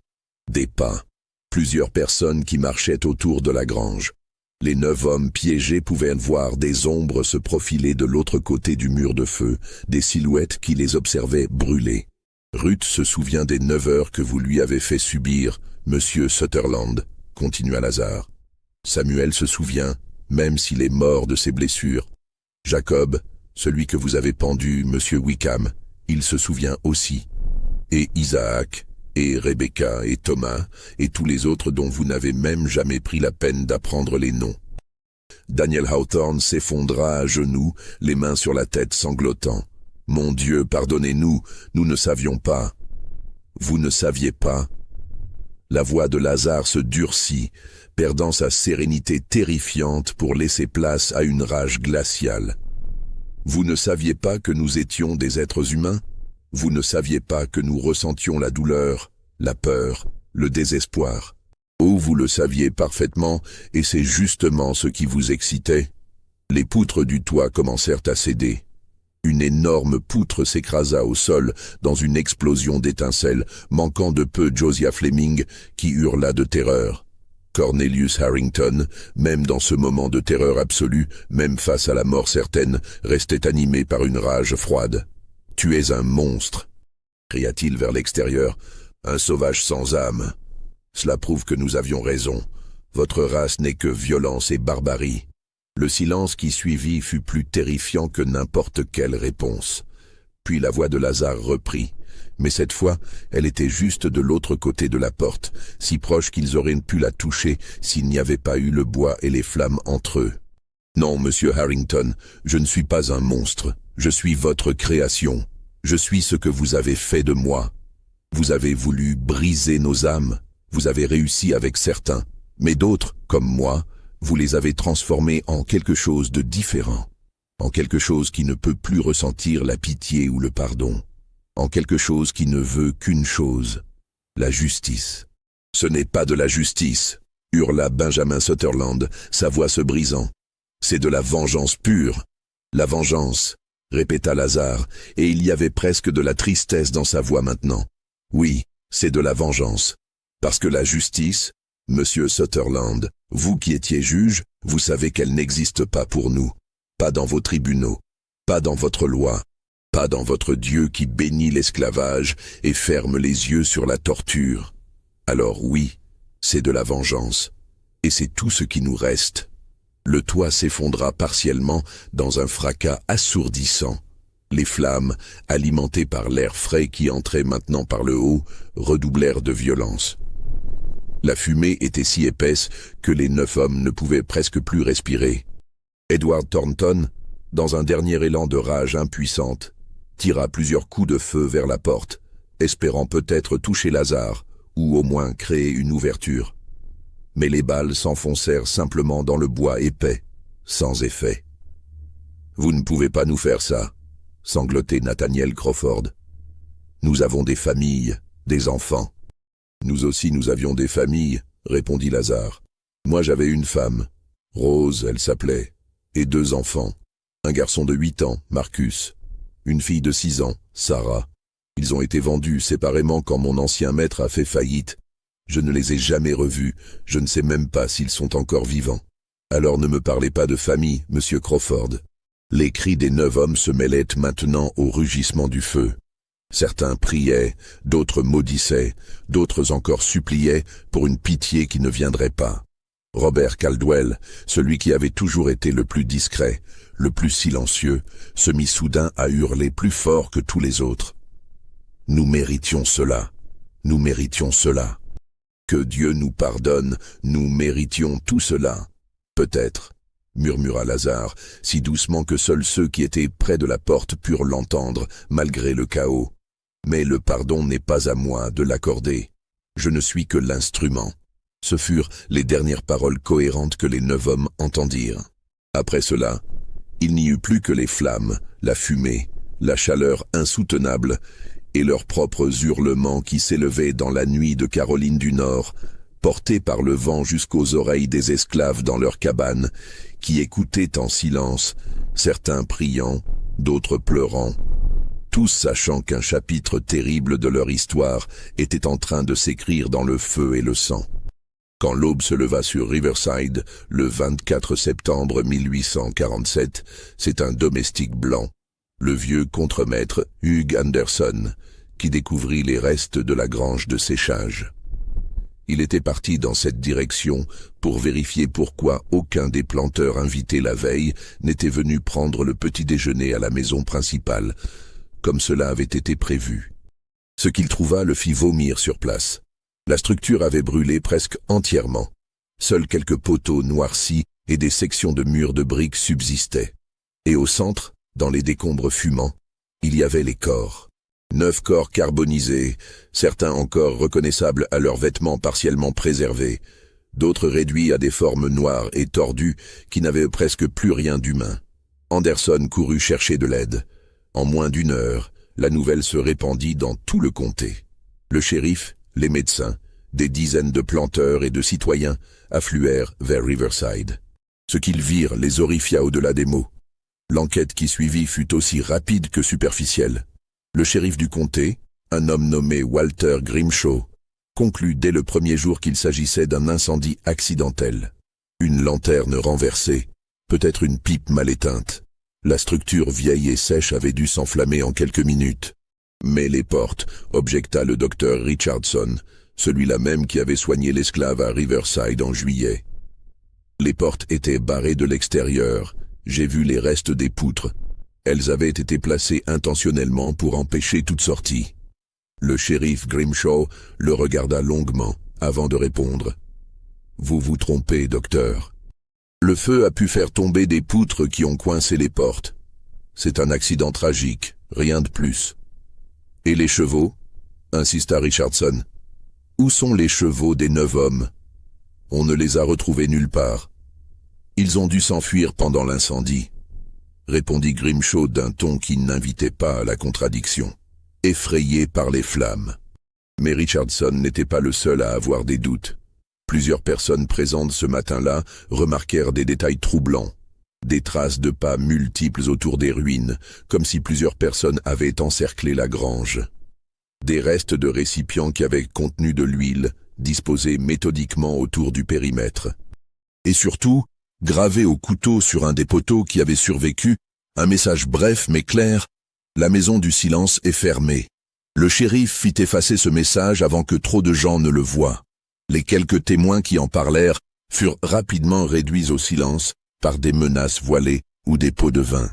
Des pas. Plusieurs personnes qui marchaient autour de la grange. Les 9 hommes piégés pouvaient voir des ombres se profiler de l'autre côté du mur de feu, des silhouettes qui les observaient brûler. Ruth se souvient des 9 heures que vous lui avez fait subir, monsieur Sutherland, continua Lazare. Samuel se souvient, même s'il est mort de ses blessures. Jacob, celui que vous avez pendu, monsieur Wickham, il se souvient aussi. Et Isaac, et Rebecca, et Thomas, et tous les autres dont vous n'avez même jamais pris la peine d'apprendre les noms. Daniel Hawthorne s'effondra à genoux, les mains sur la tête, sanglotant. « Mon Dieu, pardonnez-nous, nous ne savions pas. » « Vous ne saviez pas ?» La voix de Lazare se durcit, perdant sa sérénité terrifiante pour laisser place à une rage glaciale. « Vous ne saviez pas que nous étions des êtres humains ? Vous ne saviez pas que nous ressentions la douleur, la peur, le désespoir ? Oh, vous le saviez parfaitement, et c'est justement ce qui vous excitait. » Les poutres du toit commencèrent à céder. Une énorme poutre s'écrasa au sol dans une explosion d'étincelles, manquant de peu Josiah Fleming, qui hurla de terreur. Cornelius Harrington, même dans ce moment de terreur absolue, même face à la mort certaine, restait animé par une rage froide. « Tu es un monstre !» cria-t-il vers l'extérieur. « Un sauvage sans âme. Cela prouve que nous avions raison. Votre race n'est que violence et barbarie. » Le silence qui suivit fut plus terrifiant que n'importe quelle réponse. Puis la voix de Lazare reprit, mais cette fois, elle était juste de l'autre côté de la porte, si proche qu'ils auraient pu la toucher s'il n'y avait pas eu le bois et les flammes entre eux. « Non, monsieur Harrington, je ne suis pas un monstre, je suis votre création. Je suis ce que vous avez fait de moi. Vous avez voulu briser nos âmes, vous avez réussi avec certains, mais d'autres, comme moi, vous les avez transformés en quelque chose de différent, en quelque chose qui ne peut plus ressentir la pitié ou le pardon, en quelque chose qui ne veut qu'une chose, la justice. « Ce n'est pas de la justice !» hurla Benjamin Sutherland, sa voix se brisant. « C'est de la vengeance pure. »« La vengeance !» répéta Lazare, et il y avait presque de la tristesse dans sa voix maintenant. « Oui, c'est de la vengeance. Parce que la justice, monsieur Sutherland, vous qui étiez juge, vous savez qu'elle n'existe pas pour nous. Pas dans vos tribunaux, pas dans votre loi, pas dans votre Dieu qui bénit l'esclavage et ferme les yeux sur la torture. Alors oui, c'est de la vengeance. Et c'est tout ce qui nous reste. » Le toit s'effondra partiellement dans un fracas assourdissant. Les flammes, alimentées par l'air frais qui entrait maintenant par le haut, redoublèrent de violence. La fumée était si épaisse que les 9 hommes ne pouvaient presque plus respirer. Edward Thornton, dans un dernier élan de rage impuissante, tira plusieurs coups de feu vers la porte, espérant peut-être toucher Lazare, ou au moins créer une ouverture. Mais les balles s'enfoncèrent simplement dans le bois épais, sans effet. « Vous ne pouvez pas nous faire ça !» sanglotait Nathaniel Crawford. « Nous avons des familles, des enfants. » « Nous aussi nous avions des familles, » répondit Lazare. « Moi j'avais une femme, Rose elle s'appelait, et 2 enfants. Un garçon de 8 ans, Marcus. Une fille de 6 ans, Sarah. Ils ont été vendus séparément quand mon ancien maître a fait faillite. Je ne les ai jamais revus, je ne sais même pas s'ils sont encore vivants. Alors ne me parlez pas de famille, monsieur Crawford. » Les cris des 9 hommes se mêlaient maintenant au rugissement du feu. Certains priaient, d'autres maudissaient, d'autres encore suppliaient pour une pitié qui ne viendrait pas. Robert Caldwell, celui qui avait toujours été le plus discret, le plus silencieux, se mit soudain à hurler plus fort que tous les autres. « Nous méritions cela, nous méritions cela. Que Dieu nous pardonne, nous méritions tout cela. Peut-être, » murmura Lazare, si doucement que seuls ceux qui étaient près de la porte purent l'entendre, malgré le chaos. Mais le pardon n'est pas à moi de l'accorder. Je ne suis que l'instrument. Ce furent les dernières paroles cohérentes que les 9 hommes entendirent. Après cela, il n'y eut plus que les flammes, la fumée, la chaleur insoutenable et leurs propres hurlements qui s'élevaient dans la nuit de Caroline du Nord, portés par le vent jusqu'aux oreilles des esclaves dans leurs cabanes, qui écoutaient en silence, certains priant, d'autres pleurant, tous sachant qu'un chapitre terrible de leur histoire était en train de s'écrire dans le feu et le sang. Quand l'aube se leva sur Riverside, le 24 septembre 1847, c'est un domestique blanc, le vieux contremaître Hugh Anderson, qui découvrit les restes de la grange de séchage. Il était parti dans cette direction pour vérifier pourquoi aucun des planteurs invités la veille n'était venu prendre le petit déjeuner à la maison principale, comme cela avait été prévu. Ce qu'il trouva le fit vomir sur place. La structure avait brûlé presque entièrement. Seuls quelques poteaux noircis et des sections de murs de briques subsistaient. Et au centre, dans les décombres fumants, il y avait les corps. 9 corps carbonisés, certains encore reconnaissables à leurs vêtements partiellement préservés, d'autres réduits à des formes noires et tordues qui n'avaient presque plus rien d'humain. Anderson courut chercher de l'aide. En moins d'1 heure, la nouvelle se répandit dans tout le comté. Le shérif, les médecins, des dizaines de planteurs et de citoyens affluèrent vers Riverside. Ce qu'ils virent les horrifia au-delà des mots. L'enquête qui suivit fut aussi rapide que superficielle. Le shérif du comté, un homme nommé Walter Grimshaw, conclut dès le premier jour qu'il s'agissait d'un incendie accidentel. Une lanterne renversée, peut-être une pipe mal éteinte. La structure vieille et sèche avait dû s'enflammer en quelques minutes. Mais les portes, objecta le docteur Richardson, celui-là même qui avait soigné l'esclave à Riverside en juillet. Les portes étaient barrées de l'extérieur. J'ai vu les restes des poutres. Elles avaient été placées intentionnellement pour empêcher toute sortie. Le shérif Grimshaw le regarda longuement avant de répondre. « Vous vous trompez, docteur. Le feu a pu faire tomber des poutres qui ont coincé les portes. C'est un accident tragique, rien de plus. »« Et les chevaux ?» insista Richardson. « Où sont les chevaux des 9 hommes ? On ne les a retrouvés nulle part. Ils ont dû s'enfuir pendant l'incendie. » Répondit Grimshaw d'un ton qui n'invitait pas à la contradiction, effrayé par les flammes. Mais Richardson n'était pas le seul à avoir des doutes. Plusieurs personnes présentes ce matin-là remarquèrent des détails troublants, des traces de pas multiples autour des ruines, comme si plusieurs personnes avaient encerclé la grange. Des restes de récipients qui avaient contenu de l'huile, disposés méthodiquement autour du périmètre. Et surtout, gravé au couteau sur un des poteaux qui avait survécu, un message bref mais clair, « La maison du silence est fermée ». Le shérif fit effacer ce message avant que trop de gens ne le voient. Les quelques témoins qui en parlèrent furent rapidement réduits au silence par des menaces voilées ou des pots de vin.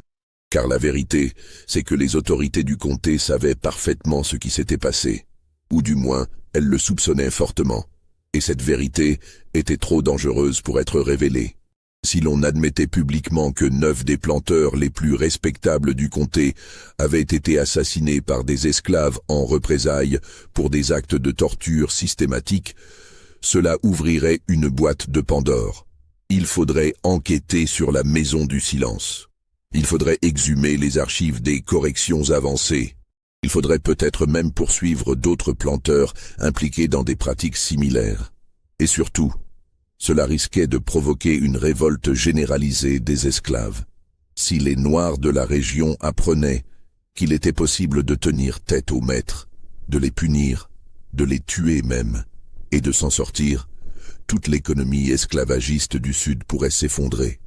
Car la vérité, c'est que les autorités du comté savaient parfaitement ce qui s'était passé, ou du moins, elles le soupçonnaient fortement. Et cette vérité était trop dangereuse pour être révélée. Si l'on admettait publiquement que 9 des planteurs les plus respectables du comté avaient été assassinés par des esclaves en représailles pour des actes de torture systématiques, cela ouvrirait une boîte de Pandore. Il faudrait enquêter sur la maison du silence. Il faudrait exhumer les archives des corrections avancées. Il faudrait peut-être même poursuivre d'autres planteurs impliqués dans des pratiques similaires. Et surtout, cela risquait de provoquer une révolte généralisée des esclaves. Si les Noirs de la région apprenaient qu'il était possible de tenir tête aux maîtres, de les punir, de les tuer même, et de s'en sortir, toute l'économie esclavagiste du Sud pourrait s'effondrer.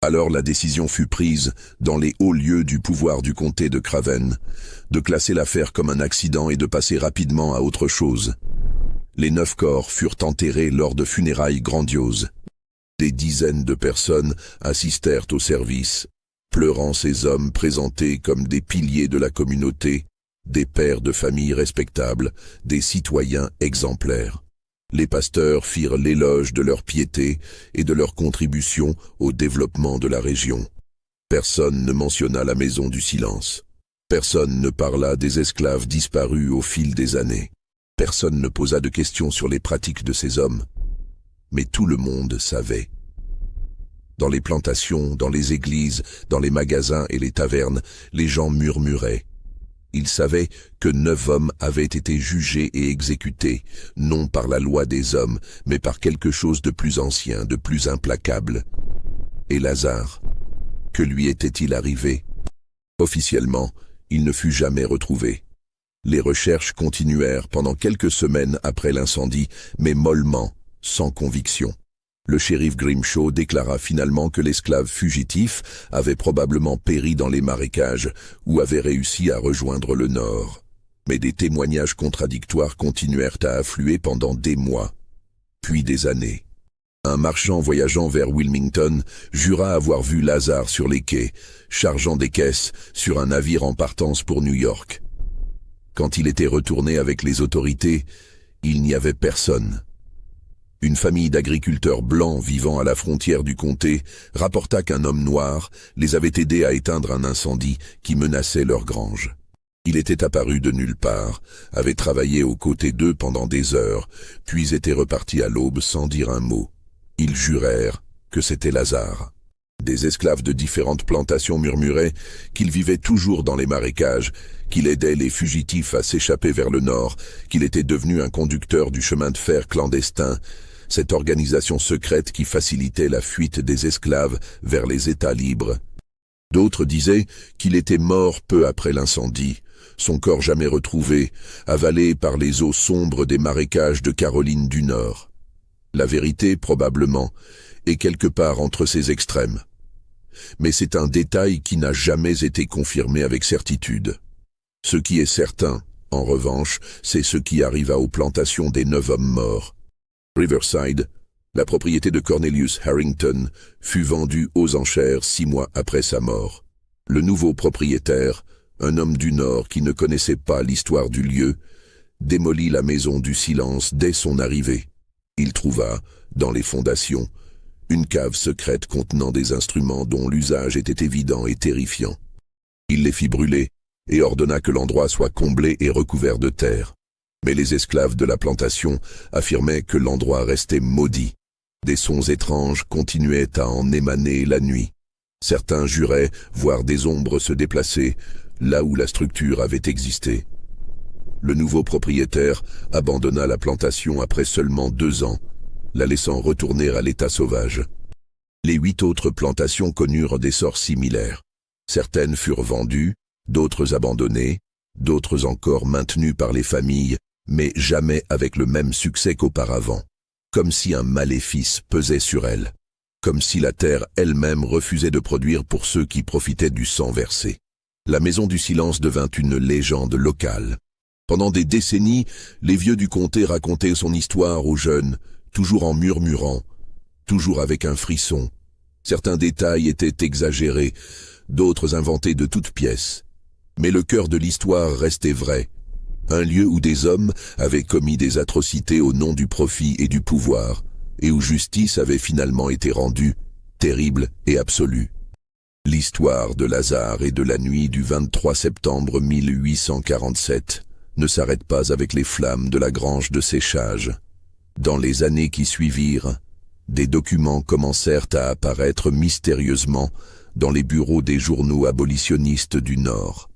Alors la décision fut prise, dans les hauts lieux du pouvoir du comté de Craven, de classer l'affaire comme un accident et de passer rapidement à autre chose. Les 9 corps furent enterrés lors de funérailles grandioses. Des dizaines de personnes assistèrent au service, pleurant ces hommes présentés comme des piliers de la communauté, des pères de famille respectables, des citoyens exemplaires. Les pasteurs firent l'éloge de leur piété et de leur contribution au développement de la région. Personne ne mentionna la maison du silence. Personne ne parla des esclaves disparus au fil des années. Personne ne posa de questions sur les pratiques de ces hommes. Mais tout le monde savait. Dans les plantations, dans les églises, dans les magasins et les tavernes, les gens murmuraient. Ils savaient que 9 hommes avaient été jugés et exécutés, non par la loi des hommes, mais par quelque chose de plus ancien, de plus implacable. Et Lazare, que lui était-il arrivé? Officiellement, il ne fut jamais retrouvé. Les recherches continuèrent pendant quelques semaines après l'incendie, mais mollement, sans conviction. Le shérif Grimshaw déclara finalement que l'esclave fugitif avait probablement péri dans les marécages ou avait réussi à rejoindre le nord. Mais des témoignages contradictoires continuèrent à affluer pendant des mois, puis des années. Un marchand voyageant vers Wilmington jura avoir vu Lazare sur les quais, chargeant des caisses sur un navire en partance pour New York. Quand il était retourné avec les autorités, il n'y avait personne. Une famille d'agriculteurs blancs vivant à la frontière du comté rapporta qu'un homme noir les avait aidés à éteindre un incendie qui menaçait leur grange. Il était apparu de nulle part, avait travaillé aux côtés d'eux pendant des heures, puis était reparti à l'aube sans dire un mot. Ils jurèrent que c'était Lazare. Des esclaves de différentes plantations murmuraient qu'il vivait toujours dans les marécages, qu'il aidait les fugitifs à s'échapper vers le nord, qu'il était devenu un conducteur du chemin de fer clandestin, cette organisation secrète qui facilitait la fuite des esclaves vers les États libres. D'autres disaient qu'il était mort peu après l'incendie, son corps jamais retrouvé, avalé par les eaux sombres des marécages de Caroline du Nord. La vérité, probablement, est quelque part entre ces extrêmes. Mais c'est un détail qui n'a jamais été confirmé avec certitude. Ce qui est certain, en revanche, c'est ce qui arriva aux plantations des 9 hommes morts. Riverside, la propriété de Cornelius Harrington, fut vendue aux enchères 6 mois après sa mort. Le nouveau propriétaire, un homme du Nord qui ne connaissait pas l'histoire du lieu, démolit la maison du silence dès son arrivée. Il trouva, dans les fondations, une cave secrète contenant des instruments dont l'usage était évident et terrifiant. Il les fit brûler et ordonna que l'endroit soit comblé et recouvert de terre. Mais les esclaves de la plantation affirmaient que l'endroit restait maudit. Des sons étranges continuaient à en émaner la nuit. Certains juraient voir des ombres se déplacer là où la structure avait existé. Le nouveau propriétaire abandonna la plantation après seulement 2 ans, la laissant retourner à l'état sauvage. Les 8 autres plantations connurent des sorts similaires. Certaines furent vendues, d'autres abandonnées, d'autres encore maintenues par les familles, mais jamais avec le même succès qu'auparavant, comme si un maléfice pesait sur elles, comme si la terre elle-même refusait de produire pour ceux qui profitaient du sang versé. La maison du silence devint une légende locale. Pendant des décennies, les vieux du comté racontaient son histoire aux jeunes, toujours en murmurant, toujours avec un frisson. Certains détails étaient exagérés, d'autres inventés de toutes pièces. Mais le cœur de l'histoire restait vrai. Un lieu où des hommes avaient commis des atrocités au nom du profit et du pouvoir, et où justice avait finalement été rendue, terrible et absolue. L'histoire de Lazare et de la nuit du 23 septembre 1847 ne s'arrête pas avec les flammes de la grange de séchage. Dans les années qui suivirent, des documents commencèrent à apparaître mystérieusement dans les bureaux des journaux abolitionnistes du Nord.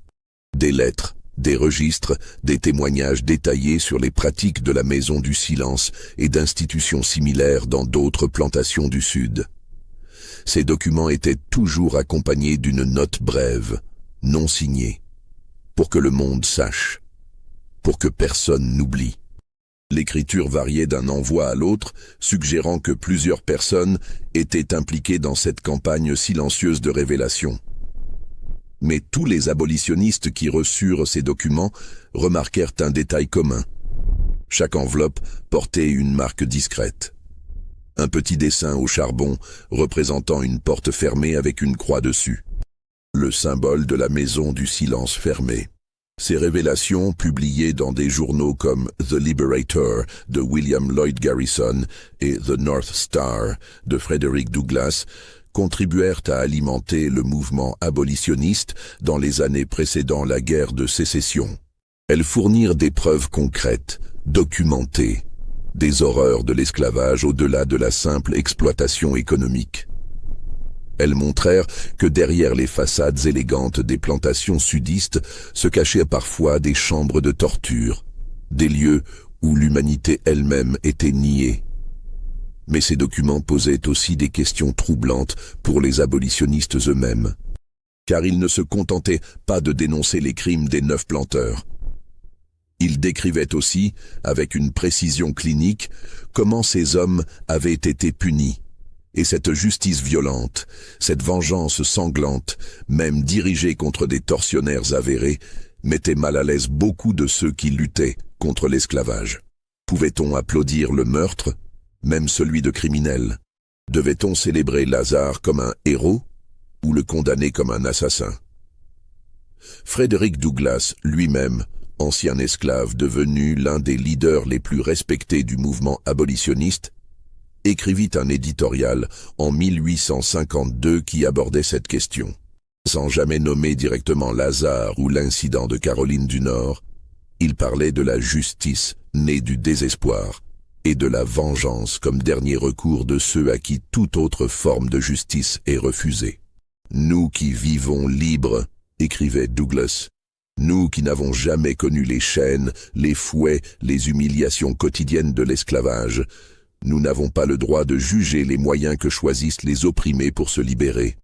Des lettres, des registres, des témoignages détaillés sur les pratiques de la Maison du Silence et d'institutions similaires dans d'autres plantations du Sud. Ces documents étaient toujours accompagnés d'une note brève, non signée, pour que le monde sache, pour que personne n'oublie. L'écriture variait d'un envoi à l'autre, suggérant que plusieurs personnes étaient impliquées dans cette campagne silencieuse de révélation. Mais tous les abolitionnistes qui reçurent ces documents remarquèrent un détail commun. Chaque enveloppe portait une marque discrète. Un petit dessin au charbon représentant une porte fermée avec une croix dessus. Le symbole de la maison du silence fermé. Ces révélations, publiées dans des journaux comme The Liberator de William Lloyd Garrison et The North Star de Frederick Douglass, contribuèrent à alimenter le mouvement abolitionniste dans les années précédant la guerre de sécession. Elles fournirent des preuves concrètes, documentées, des horreurs de l'esclavage au-delà de la simple exploitation économique. Elles montrèrent que derrière les façades élégantes des plantations sudistes se cachaient parfois des chambres de torture, des lieux où l'humanité elle-même était niée. Mais ces documents posaient aussi des questions troublantes pour les abolitionnistes eux-mêmes, car ils ne se contentaient pas de dénoncer les crimes des 9 planteurs. Ils décrivaient aussi, avec une précision clinique, comment ces hommes avaient été punis. Et cette justice violente, cette vengeance sanglante, même dirigée contre des tortionnaires avérés, mettait mal à l'aise beaucoup de ceux qui luttaient contre l'esclavage. Pouvait-on applaudir le meurtre, même celui de criminels? Devait-on célébrer Lazare comme un héros ou le condamner comme un assassin? Frederick Douglass, lui-même, ancien esclave devenu l'un des leaders les plus respectés du mouvement abolitionniste, écrivit un éditorial en 1852 qui abordait cette question. Sans jamais nommer directement Lazare ou l'incident de Caroline du Nord, il parlait de la justice née du désespoir et de la vengeance comme dernier recours de ceux à qui toute autre forme de justice est refusée. Nous qui vivons libres, écrivait Douglass, nous qui n'avons jamais connu les chaînes, les fouets, les humiliations quotidiennes de l'esclavage, nous n'avons pas le droit de juger les moyens que choisissent les opprimés pour se libérer.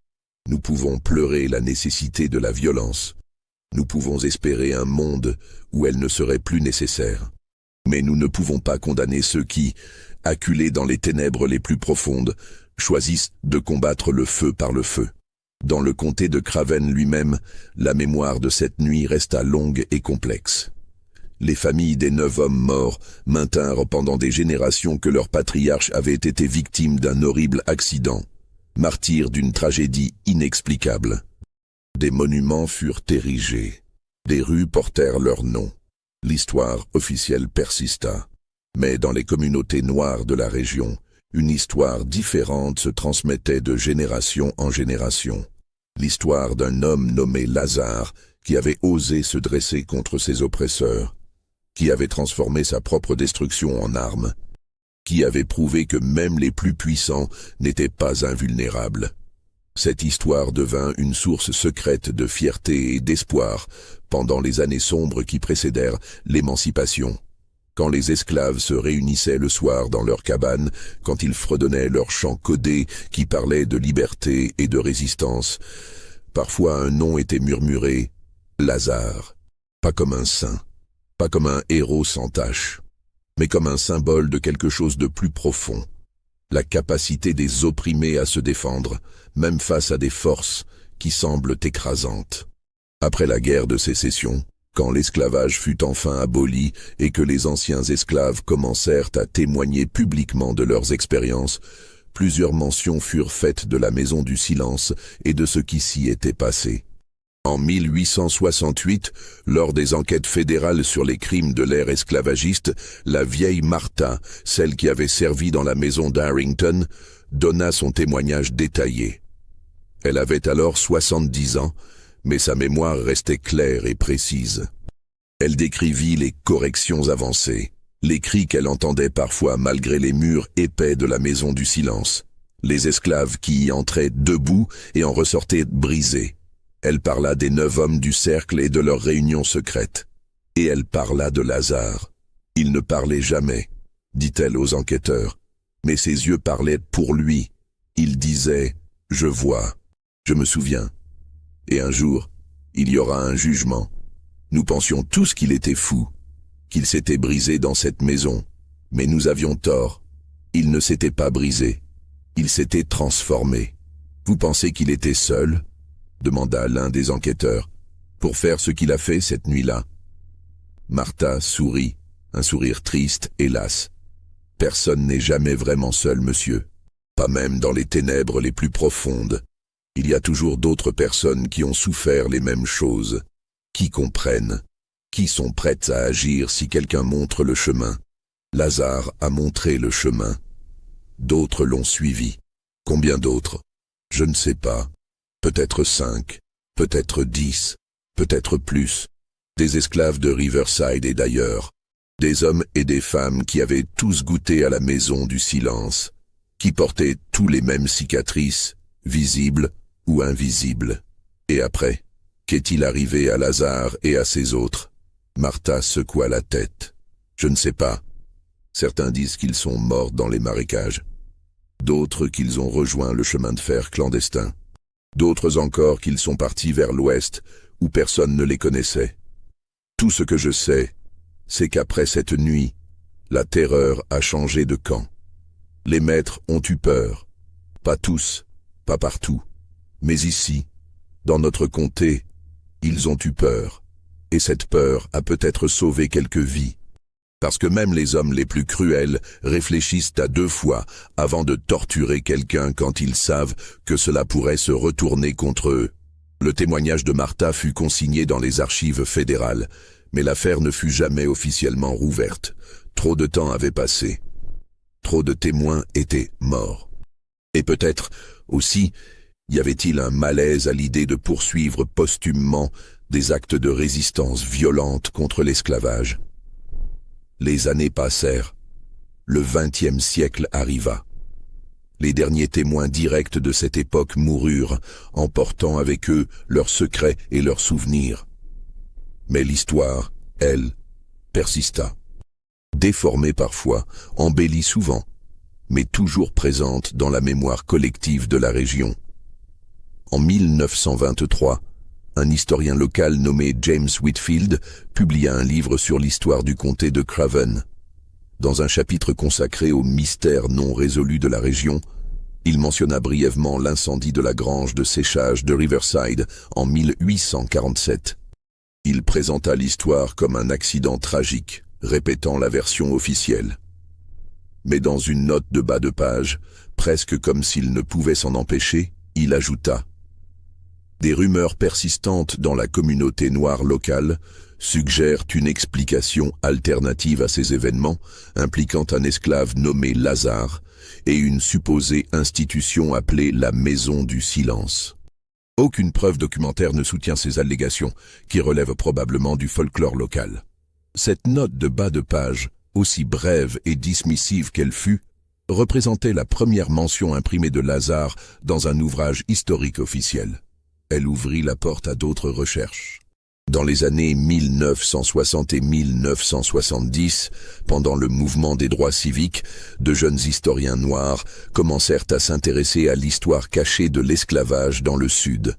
Nous pouvons pleurer la nécessité de la violence. Nous pouvons espérer un monde où elle ne serait plus nécessaire. Mais nous ne pouvons pas condamner ceux qui, acculés dans les ténèbres les plus profondes, choisissent de combattre le feu par le feu. Dans le comté de Craven lui-même, la mémoire de cette nuit resta longue et complexe. Les familles des 9 hommes morts maintinrent pendant des générations que leur patriarche avait été victime d'un horrible accident, martyr d'une tragédie inexplicable. Des monuments furent érigés, des rues portèrent leur nom. L'histoire officielle persista, mais dans les communautés noires de la région, une histoire différente se transmettait de génération en génération. L'histoire d'un homme nommé Lazare qui avait osé se dresser contre ses oppresseurs, qui avait transformé sa propre destruction en arme, qui avait prouvé que même les plus puissants n'étaient pas invulnérables. Cette histoire devint une source secrète de fierté et d'espoir pendant les années sombres qui précédèrent l'émancipation. Quand les esclaves se réunissaient le soir dans leurs cabanes, quand ils fredonnaient leurs chants codés qui parlaient de liberté et de résistance, parfois un nom était murmuré, Lazare, pas comme un saint, pas comme un héros sans tache, mais comme un symbole de quelque chose de plus profond, la capacité des opprimés à se défendre, même face à des forces qui semblent écrasantes. Après la guerre de sécession, quand l'esclavage fut enfin aboli et que les anciens esclaves commencèrent à témoigner publiquement de leurs expériences, plusieurs mentions furent faites de la Maison du Silence et de ce qui s'y était passé. En 1868, lors des enquêtes fédérales sur les crimes de l'ère esclavagiste, la vieille Martha, celle qui avait servi dans la maison d'Harrington, donna son témoignage détaillé. Elle avait alors 70 ans, mais sa mémoire restait claire et précise. Elle décrivit les corrections avancées, les cris qu'elle entendait parfois malgré les murs épais de la Maison du Silence, les esclaves qui y entraient debout et en ressortaient brisés. Elle parla des 9 hommes du cercle et de leur réunion secrète. Et elle parla de Lazare. Il ne parlait jamais, dit-elle aux enquêteurs, mais ses yeux parlaient pour lui. Il disait « Je vois, je me souviens. Et un jour, il y aura un jugement. Nous pensions tous qu'il était fou, qu'il s'était brisé dans cette maison, mais nous avions tort. Il ne s'était pas brisé, il s'était transformé. Vous pensez qu'il était seul ?» demanda l'un des enquêteurs, pour faire ce qu'il a fait cette nuit-là. Martha sourit, un sourire triste, hélas. Personne n'est jamais vraiment seul, monsieur. Pas même dans les ténèbres les plus profondes. Il y a toujours d'autres personnes qui ont souffert les mêmes choses, qui comprennent, qui sont prêtes à agir si quelqu'un montre le chemin. Lazare a montré le chemin. D'autres l'ont suivi. Combien d'autres? Je ne sais pas. Peut-être 5, peut-être 10, peut-être plus, des esclaves de Riverside et d'ailleurs, des hommes et des femmes qui avaient tous goûté à la Maison du Silence, qui portaient tous les mêmes cicatrices, visibles ou invisibles. Et après, qu'est-il arrivé à Lazare et à ces autres? Martha secoua la tête. Je ne sais pas. Certains disent qu'ils sont morts dans les marécages. D'autres qu'ils ont rejoint le chemin de fer clandestin. D'autres encore qu'ils sont partis vers l'ouest, où personne ne les connaissait. Tout ce que je sais, c'est qu'après cette nuit, la terreur a changé de camp. Les maîtres ont eu peur. Pas tous, pas partout. Mais ici, dans notre comté, ils ont eu peur. et cette peur a peut-être sauvé quelques vies. Parce que même les hommes les plus cruels réfléchissent à 2 fois avant de torturer quelqu'un quand ils savent que cela pourrait se retourner contre eux. Le témoignage de Martha fut consigné dans les archives fédérales, mais l'affaire ne fut jamais officiellement rouverte. Trop de temps avait passé. Trop de témoins étaient morts. Et peut-être, aussi, y avait-il un malaise à l'idée de poursuivre posthumement des actes de résistance violente contre l'esclavage. Les années passèrent. Le XXe siècle arriva. Les derniers témoins directs de cette époque moururent, emportant avec eux leurs secrets et leurs souvenirs. Mais l'histoire, elle, persista. Déformée parfois, embellie souvent, mais toujours présente dans la mémoire collective de la région. En 1923, un historien local nommé James Whitfield publia un livre sur l'histoire du comté de Craven. Dans un chapitre consacré aux mystères non résolus de la région, il mentionna brièvement l'incendie de la grange de séchage de Riverside en 1847. Il présenta l'histoire comme un accident tragique, répétant la version officielle. Mais dans une note de bas de page, presque comme s'il ne pouvait s'en empêcher, il ajouta: des rumeurs persistantes dans la communauté noire locale suggèrent une explication alternative à ces événements, impliquant un esclave nommé Lazare et une supposée institution appelée la Maison du Silence. Aucune preuve documentaire ne soutient ces allégations, qui relèvent probablement du folklore local. Cette note de bas de page, aussi brève et dismissive qu'elle fut, représentait la première mention imprimée de Lazare dans un ouvrage historique officiel. Elle ouvrit la porte à d'autres recherches. Dans les années 1960 et 1970, pendant le mouvement des droits civiques, de jeunes historiens noirs commencèrent à s'intéresser à l'histoire cachée de l'esclavage dans le Sud.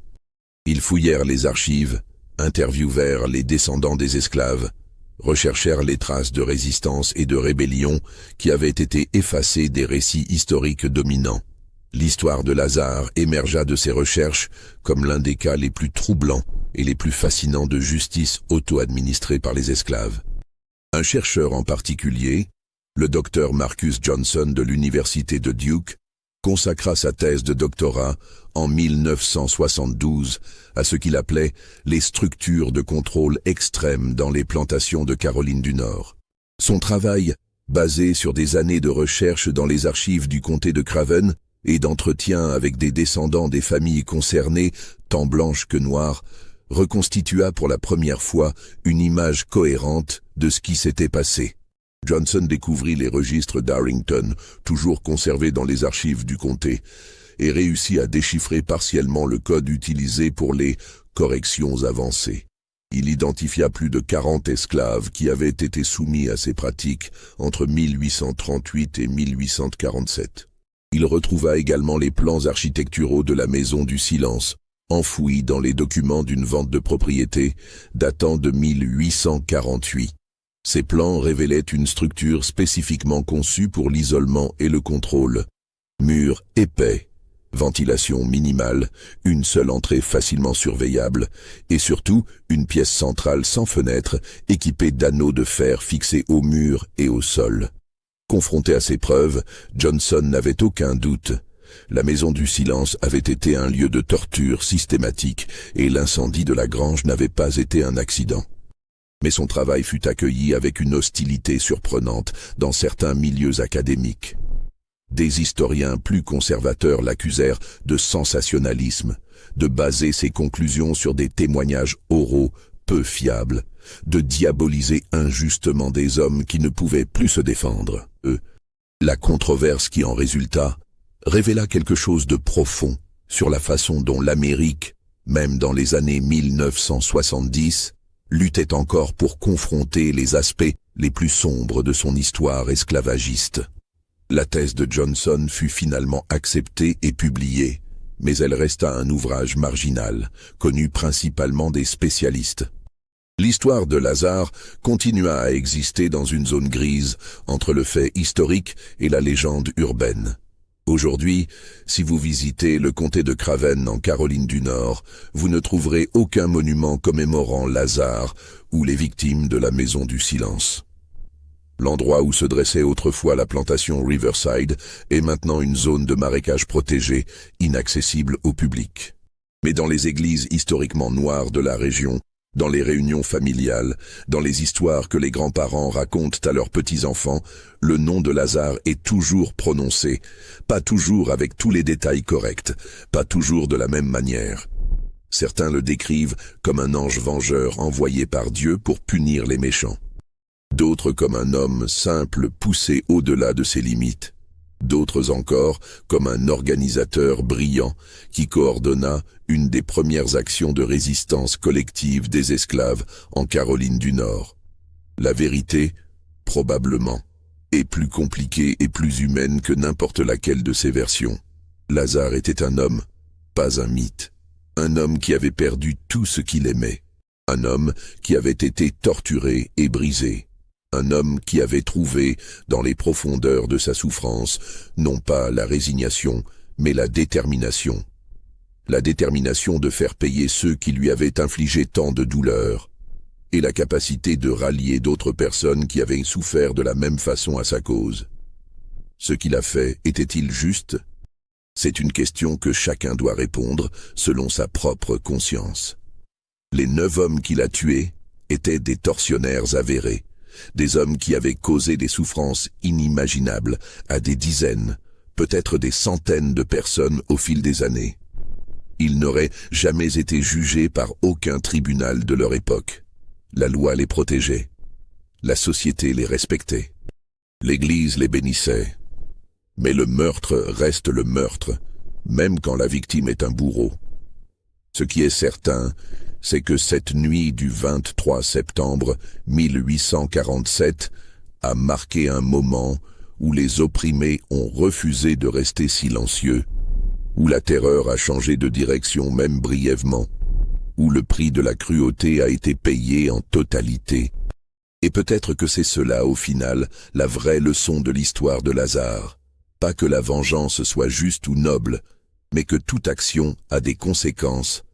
Ils fouillèrent les archives, interviewèrent les descendants des esclaves, recherchèrent les traces de résistance et de rébellion qui avaient été effacées des récits historiques dominants. L'histoire de Lazare émergea de ces recherches comme l'un des cas les plus troublants et les plus fascinants de justice auto-administrée par les esclaves. Un chercheur en particulier, le docteur Marcus Johnson de l'université de Duke, consacra sa thèse de doctorat en 1972 à ce qu'il appelait les structures de contrôle extrêmes dans les plantations de Caroline du Nord. Son travail, basé sur des années de recherche dans les archives du comté de Craven et d'entretien avec des descendants des familles concernées, tant blanches que noires, reconstitua pour la première fois une image cohérente de ce qui s'était passé. Johnson découvrit les registres d'Harrington, toujours conservés dans les archives du comté, et réussit à déchiffrer partiellement le code utilisé pour les corrections avancées. Il identifia plus de 40 esclaves qui avaient été soumis à ces pratiques entre 1838 et 1847. Il retrouva également les plans architecturaux de la Maison du Silence, enfouis dans les documents d'une vente de propriété datant de 1848. Ces plans révélaient une structure spécifiquement conçue pour l'isolement et le contrôle. Murs épais, ventilation minimale, une seule entrée facilement surveillable, et surtout une pièce centrale sans fenêtre équipée d'anneaux de fer fixés au mur et au sol. Confronté à ces preuves, Johnson n'avait aucun doute. La Maison du Silence avait été un lieu de torture systématique et l'incendie de la grange n'avait pas été un accident. Mais son travail fut accueilli avec une hostilité surprenante dans certains milieux académiques. Des historiens plus conservateurs l'accusèrent de sensationnalisme, de baser ses conclusions sur des témoignages oraux peu fiables, de diaboliser injustement des hommes qui ne pouvaient plus se défendre. La controverse qui en résulta révéla quelque chose de profond sur la façon dont l'Amérique, même dans les années 1970, luttait encore pour confronter les aspects les plus sombres de son histoire esclavagiste. La thèse de Johnson fut finalement acceptée et publiée, mais elle resta un ouvrage marginal, connu principalement des spécialistes. L'histoire de Lazare continua à exister dans une zone grise entre le fait historique et la légende urbaine. Aujourd'hui, si vous visitez le comté de Craven en Caroline du Nord, vous ne trouverez aucun monument commémorant Lazare ou les victimes de la Maison du Silence. L'endroit où se dressait autrefois la plantation Riverside est maintenant une zone de marécage protégée, inaccessible au public. Mais dans les églises historiquement noires de la région, dans les réunions familiales, dans les histoires que les grands-parents racontent à leurs petits-enfants, le nom de Lazare est toujours prononcé, pas toujours avec tous les détails corrects, pas toujours de la même manière. Certains le décrivent comme un ange vengeur envoyé par Dieu pour punir les méchants. D'autres comme un homme simple poussé au-delà de ses limites. D'autres encore comme un organisateur brillant qui coordonna une des premières actions de résistance collective des esclaves en Caroline du Nord. La vérité, probablement, est plus compliquée et plus humaine que n'importe laquelle de ces versions. Lazare était un homme, pas un mythe. Un homme qui avait perdu tout ce qu'il aimait. Un homme qui avait été torturé et brisé. Un homme qui avait trouvé, dans les profondeurs de sa souffrance, non pas la résignation, mais la détermination. La détermination de faire payer ceux qui lui avaient infligé tant de douleurs, et la capacité de rallier d'autres personnes qui avaient souffert de la même façon à sa cause. Ce qu'il a fait était-il juste ? C'est une question que chacun doit répondre selon sa propre conscience. Les 9 hommes qu'il a tués étaient des tortionnaires avérés. Des hommes qui avaient causé des souffrances inimaginables à des dizaines, peut-être des centaines de personnes au fil des années. Ils n'auraient jamais été jugés par aucun tribunal de leur époque. La loi les protégeait. La société les respectait. L'Église les bénissait. Mais le meurtre reste le meurtre, même quand la victime est un bourreau. Ce qui est certain, c'est que cette nuit du 23 septembre 1847 a marqué un moment où les opprimés ont refusé de rester silencieux, où la terreur a changé de direction même brièvement, où le prix de la cruauté a été payé en totalité. Et peut-être que c'est cela, au final, la vraie leçon de l'histoire de Lazare. Pas que la vengeance soit juste ou noble, mais que toute action a des conséquences,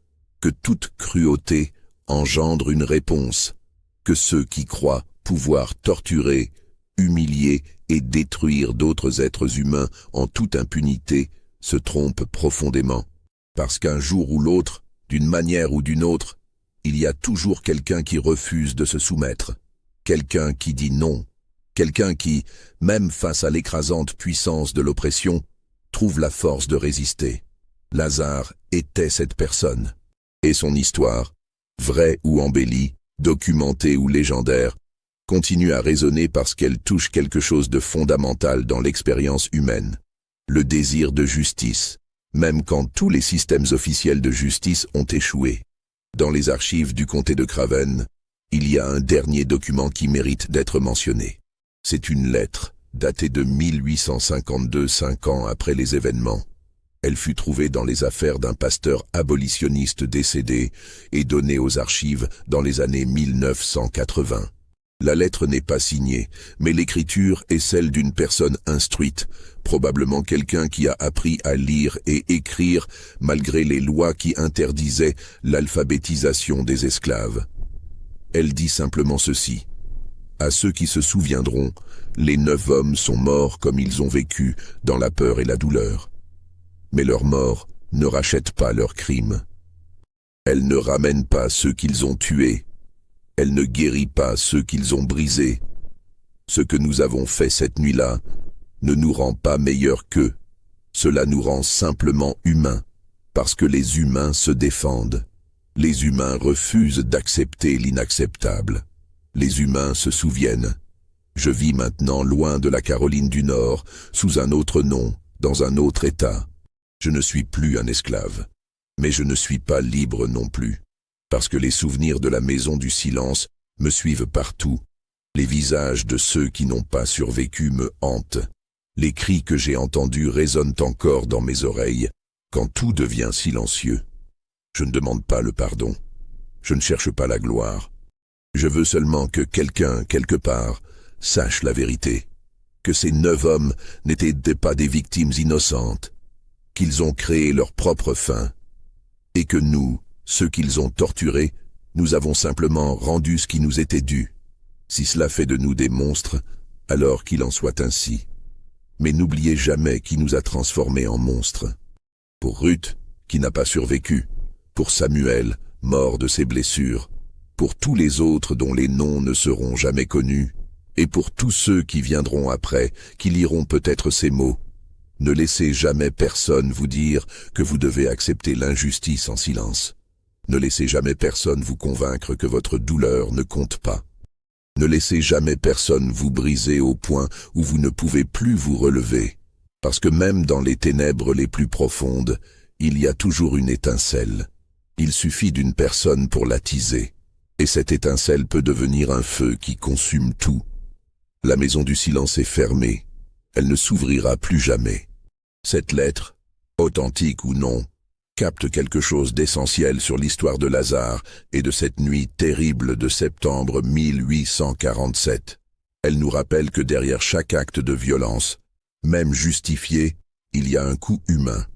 que toute cruauté engendre une réponse, que ceux qui croient pouvoir torturer, humilier et détruire d'autres êtres humains en toute impunité se trompent profondément. Parce qu'un jour ou l'autre, d'une manière ou d'une autre, il y a toujours quelqu'un qui refuse de se soumettre, quelqu'un qui dit non, quelqu'un qui, même face à l'écrasante puissance de l'oppression, trouve la force de résister. Lazare était cette personne. Et son histoire, vraie ou embellie, documentée ou légendaire, continue à résonner parce qu'elle touche quelque chose de fondamental dans l'expérience humaine. Le désir de justice, même quand tous les systèmes officiels de justice ont échoué. Dans les archives du comté de Craven, il y a un dernier document qui mérite d'être mentionné. C'est une lettre, datée de 1852, 5 ans après les événements. Elle fut trouvée dans les affaires d'un pasteur abolitionniste décédé et donnée aux archives dans les années 1980. La lettre n'est pas signée, mais l'écriture est celle d'une personne instruite, probablement quelqu'un qui a appris à lire et écrire malgré les lois qui interdisaient l'alphabétisation des esclaves. Elle dit simplement ceci. À ceux qui se souviendront, les 9 hommes sont morts comme ils ont vécu dans la peur et la douleur. Mais leur mort ne rachète pas leurs crimes. Elle ne ramène pas ceux qu'ils ont tués. Elle ne guérit pas ceux qu'ils ont brisés. Ce que nous avons fait cette nuit-là ne nous rend pas meilleurs qu'eux. Cela nous rend simplement humains, parce que les humains se défendent. Les humains refusent d'accepter l'inacceptable. Les humains se souviennent. Je vis maintenant loin de la Caroline du Nord, sous un autre nom, dans un autre état. Je ne suis plus un esclave, mais je ne suis pas libre non plus, parce que les souvenirs de la Maison du Silence me suivent partout. Les visages de ceux qui n'ont pas survécu me hantent. Les cris que j'ai entendus résonnent encore dans mes oreilles, quand tout devient silencieux. Je ne demande pas le pardon. Je ne cherche pas la gloire. Je veux seulement que quelqu'un, quelque part, sache la vérité. que ces 9 hommes n'étaient pas des victimes innocentes, qu'ils ont créé leur propre fin, et que nous, ceux qu'ils ont torturés, nous avons simplement rendu ce qui nous était dû. Si cela fait de nous des monstres, alors qu'il en soit ainsi. Mais n'oubliez jamais qui nous a transformés en monstres. Pour Ruth, qui n'a pas survécu, pour Samuel, mort de ses blessures, pour tous les autres dont les noms ne seront jamais connus, et pour tous ceux qui viendront après, qui liront peut-être ces mots. Ne laissez jamais personne vous dire que vous devez accepter l'injustice en silence. Ne laissez jamais personne vous convaincre que votre douleur ne compte pas. Ne laissez jamais personne vous briser au point où vous ne pouvez plus vous relever, parce que même dans les ténèbres les plus profondes, il y a toujours une étincelle. Il suffit d'une personne pour l'attiser, et cette étincelle peut devenir un feu qui consume tout. La maison du silence est fermée, elle ne s'ouvrira plus jamais. Cette lettre, authentique ou non, capte quelque chose d'essentiel sur l'histoire de Lazare et de cette nuit terrible de septembre 1847. Elle nous rappelle que derrière chaque acte de violence, même justifié, il y a un coût humain.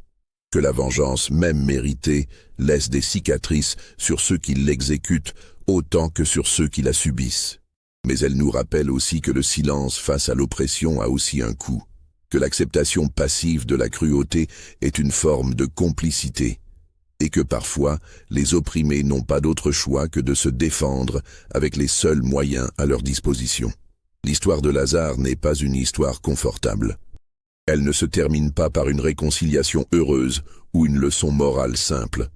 Que la vengeance, même méritée, laisse des cicatrices sur ceux qui l'exécutent autant que sur ceux qui la subissent. Mais elle nous rappelle aussi que le silence face à l'oppression a aussi un coût, que l'acceptation passive de la cruauté est une forme de complicité, et que parfois, les opprimés n'ont pas d'autre choix que de se défendre avec les seuls moyens à leur disposition. L'histoire de Lazare n'est pas une histoire confortable. Elle ne se termine pas par une réconciliation heureuse ou une leçon morale simple.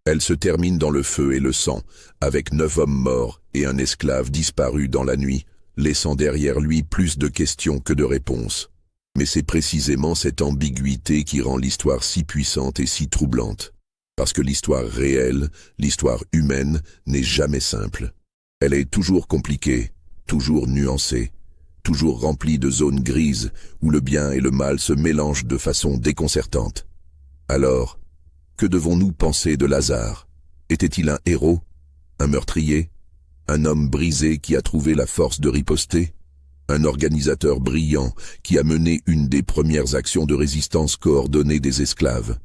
Elle se termine dans le feu et le sang, avec 9 hommes morts et un esclave disparu dans la nuit, laissant derrière lui plus de questions que de réponses. Mais c'est précisément cette ambiguïté qui rend l'histoire si puissante et si troublante. Parce que l'histoire réelle, l'histoire humaine, n'est jamais simple. Elle est toujours compliquée, toujours nuancée, toujours remplie de zones grises où le bien et le mal se mélangent de façon déconcertante. Alors, que devons-nous penser de Lazare? Était-il un héros? Un meurtrier? Un homme brisé qui a trouvé la force de riposter? Un organisateur brillant qui a mené une des premières actions de résistance coordonnée des esclaves?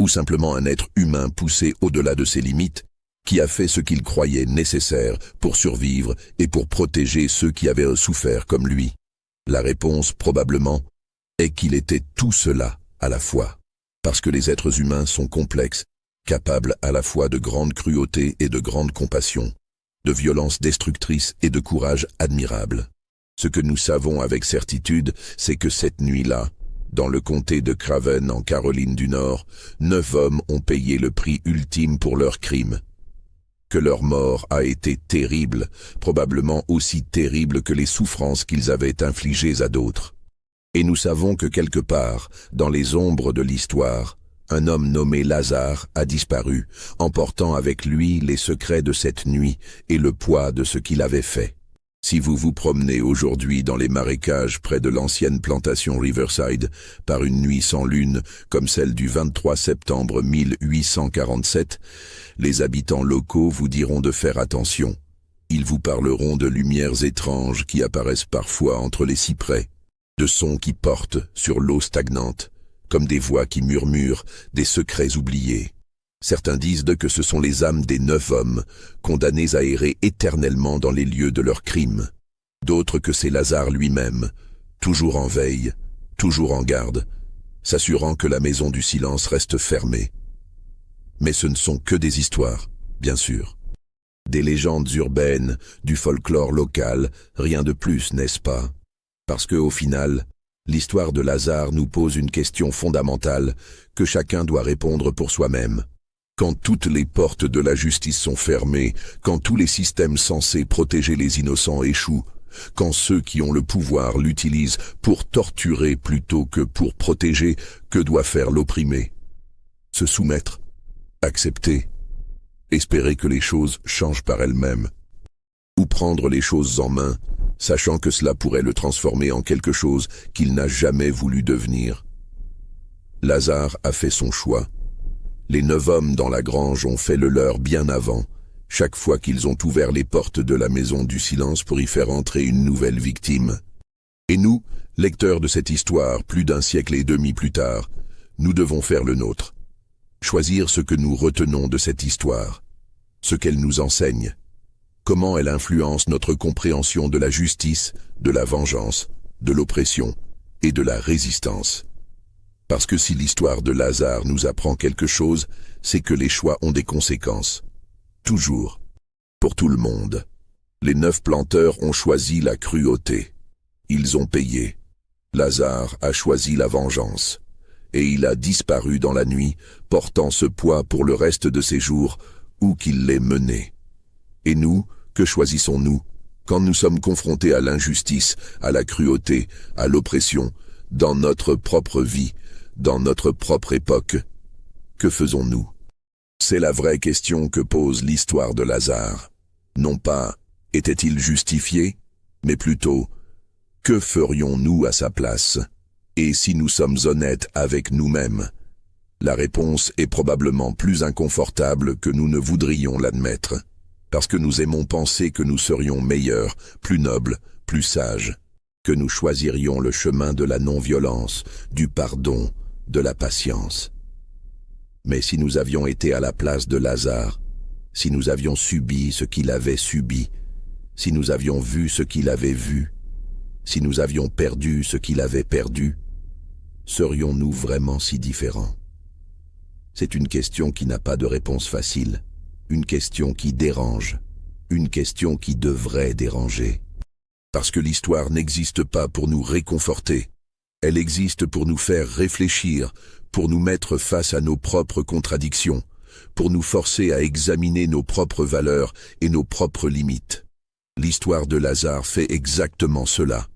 Ou simplement un être humain poussé au-delà de ses limites, qui a fait ce qu'il croyait nécessaire pour survivre et pour protéger ceux qui avaient souffert comme lui? La réponse, probablement, est qu'il était tout cela à la fois. Parce que les êtres humains sont complexes, capables à la fois de grande cruauté et de grande compassion, de violence destructrice et de courage admirable. Ce que nous savons avec certitude, c'est que cette nuit-là, dans le comté de Craven en Caroline du Nord, 9 hommes ont payé le prix ultime pour leurs crimes. Que leur mort a été terrible, probablement aussi terrible que les souffrances qu'ils avaient infligées à d'autres. Et nous savons que quelque part, dans les ombres de l'histoire, un homme nommé Lazare a disparu, emportant avec lui les secrets de cette nuit et le poids de ce qu'il avait fait. Si vous vous promenez aujourd'hui dans les marécages près de l'ancienne plantation Riverside, par une nuit sans lune, comme celle du 23 septembre 1847, les habitants locaux vous diront de faire attention. Ils vous parleront de lumières étranges qui apparaissent parfois entre les cyprès, de sons qui portent sur l'eau stagnante, comme des voix qui murmurent des secrets oubliés. Certains disent que ce sont les âmes des 9 hommes, condamnés à errer éternellement dans les lieux de leurs crimes. D'autres que c'est Lazare lui-même, toujours en veille, toujours en garde, s'assurant que la maison du silence reste fermée. Mais ce ne sont que des histoires, bien sûr. Des légendes urbaines, du folklore local, rien de plus, n'est-ce pas? Parce que, au final, l'histoire de Lazare nous pose une question fondamentale que chacun doit répondre pour soi-même. Quand toutes les portes de la justice sont fermées, quand tous les systèmes censés protéger les innocents échouent, quand ceux qui ont le pouvoir l'utilisent pour torturer plutôt que pour protéger, que doit faire l'opprimé? Se soumettre, accepter, espérer que les choses changent par elles-mêmes, ou prendre les choses en main, sachant que cela pourrait le transformer en quelque chose qu'il n'a jamais voulu devenir. Lazare a fait son choix. Les 9 hommes dans la grange ont fait le leur bien avant, chaque fois qu'ils ont ouvert les portes de la maison du silence pour y faire entrer une nouvelle victime. Et nous, lecteurs de cette histoire, plus d'un siècle et demi plus tard, nous devons faire le nôtre. Choisir ce que nous retenons de cette histoire, ce qu'elle nous enseigne, comment elle influence notre compréhension de la justice, de la vengeance, de l'oppression et de la résistance. Parce que si l'histoire de Lazare nous apprend quelque chose, c'est que les choix ont des conséquences. Toujours. Pour tout le monde. Les 9 planteurs ont choisi la cruauté. Ils ont payé. Lazare a choisi la vengeance. Et il a disparu dans la nuit, portant ce poids pour le reste de ses jours, où qu'il l'ait mené. Et nous, que choisissons-nous, quand nous sommes confrontés à l'injustice, à la cruauté, à l'oppression, dans notre propre vie, dans notre propre époque? Que faisons-nous? C'est la vraie question que pose l'histoire de Lazare. Non pas « était-il justifié ?», mais plutôt « que ferions-nous à sa place ?» Et si nous sommes honnêtes avec nous-mêmes, la réponse est probablement plus inconfortable que nous ne voudrions l'admettre, parce que nous aimons penser que nous serions meilleurs, plus nobles, plus sages, que nous choisirions le chemin de la non-violence, du pardon, de la patience. Mais si nous avions été à la place de Lazare, si nous avions subi ce qu'il avait subi, si nous avions vu ce qu'il avait vu, si nous avions perdu ce qu'il avait perdu, serions-nous vraiment si différents? C'est une question qui n'a pas de réponse facile, une question qui dérange, une question qui devrait déranger. Parce que l'histoire n'existe pas pour nous réconforter, elle existe pour nous faire réfléchir, pour nous mettre face à nos propres contradictions, pour nous forcer à examiner nos propres valeurs et nos propres limites. L'histoire de Lazare fait exactement cela.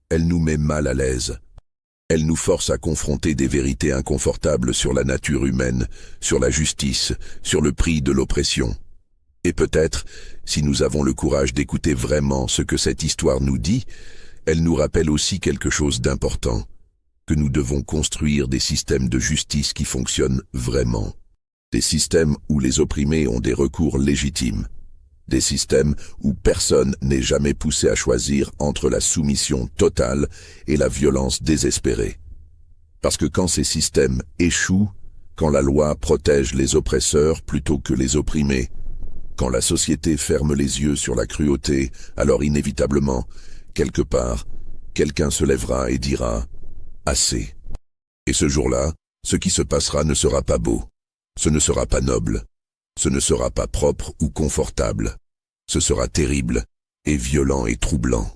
Elle nous met mal à l'aise. Elle nous force à confronter des vérités inconfortables sur la nature humaine, sur la justice, sur le prix de l'oppression. Et peut-être, si nous avons le courage d'écouter vraiment ce que cette histoire nous dit, elle nous rappelle aussi quelque chose d'important, que nous devons construire des systèmes de justice qui fonctionnent vraiment. Des systèmes où les opprimés ont des recours légitimes. Des systèmes où personne n'est jamais poussé à choisir entre la soumission totale et la violence désespérée. Parce que quand ces systèmes échouent, quand la loi protège les oppresseurs plutôt que les opprimés, quand la société ferme les yeux sur la cruauté, alors inévitablement, quelque part, quelqu'un se lèvera et dira « assez ». Et ce jour-là, ce qui se passera ne sera pas beau, ce ne sera pas noble. Ce ne sera pas propre ou confortable. Ce sera terrible et violent et troublant.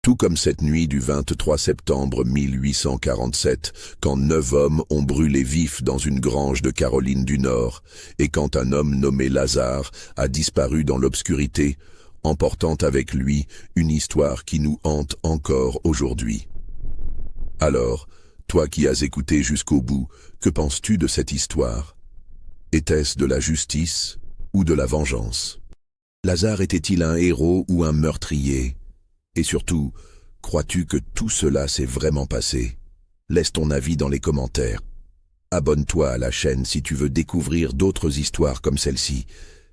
Tout comme cette nuit du 23 septembre 1847, quand 9 hommes ont brûlé vifs dans une grange de Caroline du Nord, et quand un homme nommé Lazare a disparu dans l'obscurité, emportant avec lui une histoire qui nous hante encore aujourd'hui. Alors, toi qui as écouté jusqu'au bout, que penses-tu de cette histoire ? Était-ce de la justice ou de la vengeance? Lazare était-il un héros ou un meurtrier? Et surtout, crois-tu que tout cela s'est vraiment passé? Laisse ton avis dans les commentaires. Abonne-toi à la chaîne si tu veux découvrir d'autres histoires comme celle-ci,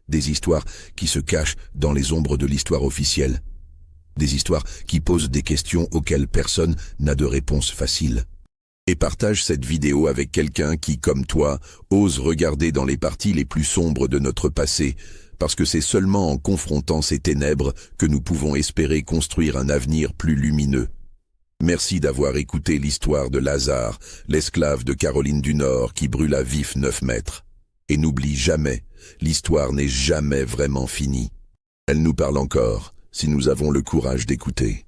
des histoires qui se cachent dans les ombres de l'histoire officielle, des histoires qui posent des questions auxquelles personne n'a de réponse facile. Et partage cette vidéo avec quelqu'un qui, comme toi, ose regarder dans les parties les plus sombres de notre passé, parce que c'est seulement en confrontant ces ténèbres que nous pouvons espérer construire un avenir plus lumineux. Merci d'avoir écouté l'histoire de Lazare, l'esclave de Caroline du Nord qui brûla vif 9 maîtres. Et n'oublie jamais, l'histoire n'est jamais vraiment finie. Elle nous parle encore, si nous avons le courage d'écouter.